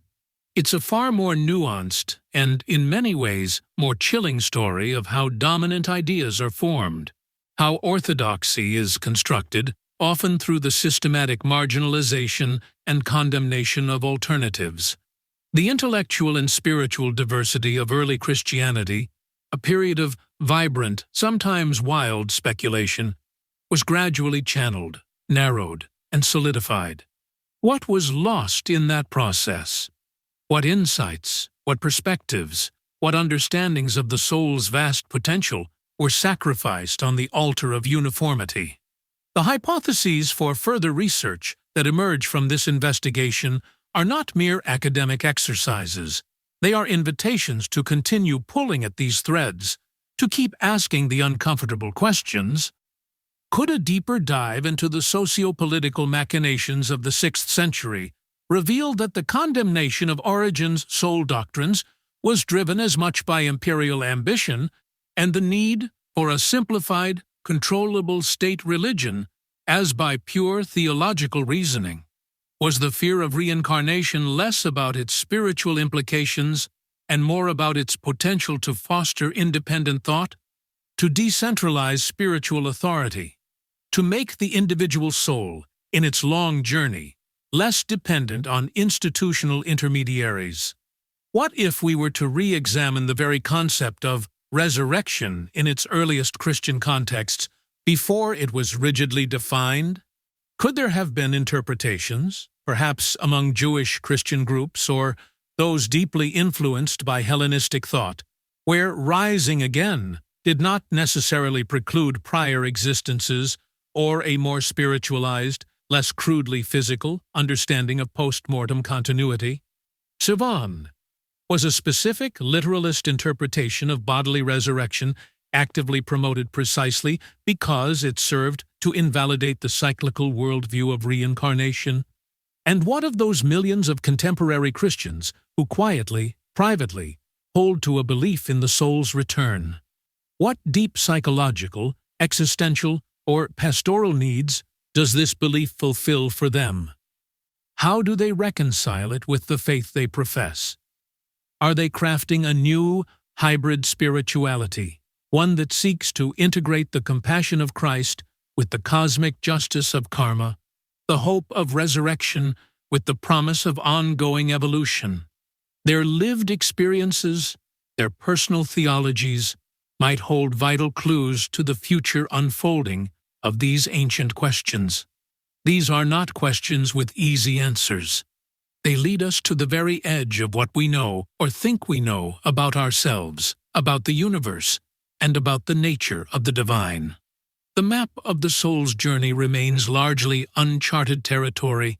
It's a far more nuanced and, in many ways, more chilling story of how dominant ideas are formed, how orthodoxy is constructed, often through the systematic marginalization and condemnation of alternatives. The intellectual and spiritual diversity of early Christianity, a period of vibrant, sometimes wild speculation, was gradually channeled, narrowed, and solidified. What was lost in that process? What insights, what perspectives, what understandings of the soul's vast potential were sacrificed on the altar of uniformity? The hypotheses for further research that emerge from this investigation are not mere academic exercises. They are invitations to continue pulling at these threads, to keep asking the uncomfortable questions. Could a deeper dive into the socio-political machinations of the 6th century reveal that the condemnation of Origen's soul doctrines was driven as much by imperial ambition and the need for a simplified, controllable state religion as by pure theological reasoning? Was the fear of reincarnation less about its spiritual implications and more about its potential to foster independent thought, to decentralize spiritual authority, to make the individual soul, in its long journey, less dependent on institutional intermediaries? What if we were to re-examine the very concept of resurrection in its earliest Christian contexts before it was rigidly defined? Could there have been interpretations, perhaps among Jewish Christian groups or those deeply influenced by Hellenistic thought, where rising again did not necessarily preclude prior existences or a more spiritualized, less crudely physical understanding of post-mortem continuity? Sivan was a specific literalist interpretation of bodily resurrection actively promoted precisely because it served to invalidate the cyclical worldview of reincarnation? And what of those millions of contemporary Christians who quietly, privately, hold to a belief in the soul's return? What deep psychological, existential, or pastoral needs does this belief fulfill for them? How do they reconcile it with the faith they profess? Are they crafting a new, hybrid spirituality, one that seeks to integrate the compassion of Christ with the cosmic justice of karma, the hope of resurrection with the promise of ongoing evolution? Their lived experiences, their personal theologies, might hold vital clues to the future unfolding of these ancient questions. These are not questions with easy answers. They lead us to the very edge of what we know or think we know about ourselves, about the universe, and about the nature of the divine. The map of the soul's journey remains largely uncharted territory,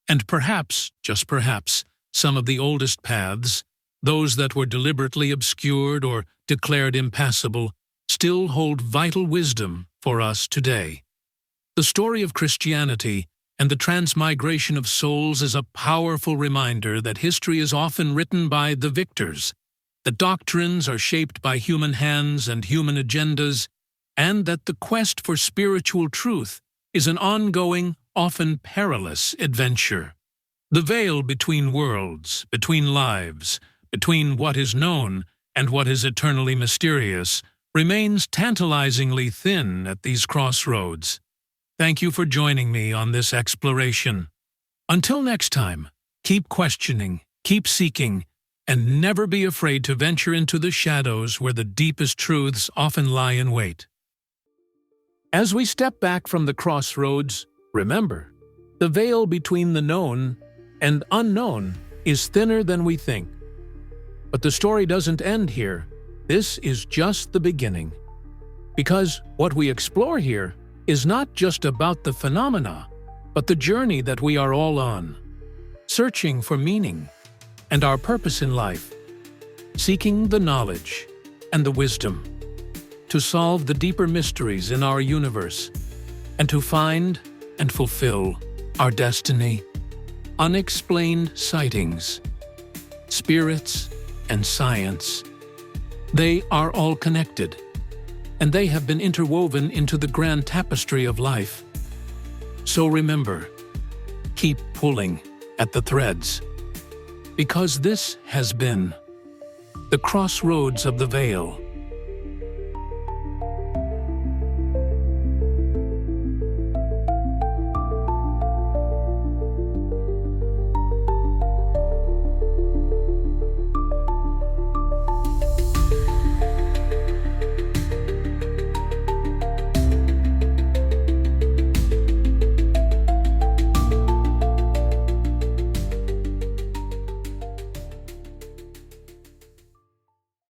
and perhaps, just perhaps, some of the oldest paths, those that were deliberately obscured or declared impassable, still hold vital wisdom for us today. The story of Christianity and the transmigration of souls is a powerful reminder that history is often written by the victors, that doctrines are shaped by human hands and human agendas, and that the quest for spiritual truth is an ongoing, often perilous adventure. The veil between worlds, between lives, between what is known and what is eternally mysterious, remains tantalizingly thin at these crossroads. Thank you for joining me on this exploration. Until next time, keep questioning, keep seeking, and never be afraid to venture into the shadows where the deepest truths often lie in wait. As we step back from the crossroads, remember, the veil between the known and unknown is thinner than we think. But the story doesn't end here. This is just the beginning. Because what we explore here is not just about the phenomena, but the journey that we are all on, searching for meaning and our purpose in life, seeking the knowledge and the wisdom to solve the deeper mysteries in our universe and to find and fulfill our destiny. Unexplained sightings, spirits, and science. They are all connected, and they have been interwoven into the grand tapestry of life. So remember, keep pulling at the threads, because this has been the crossroads of the veil.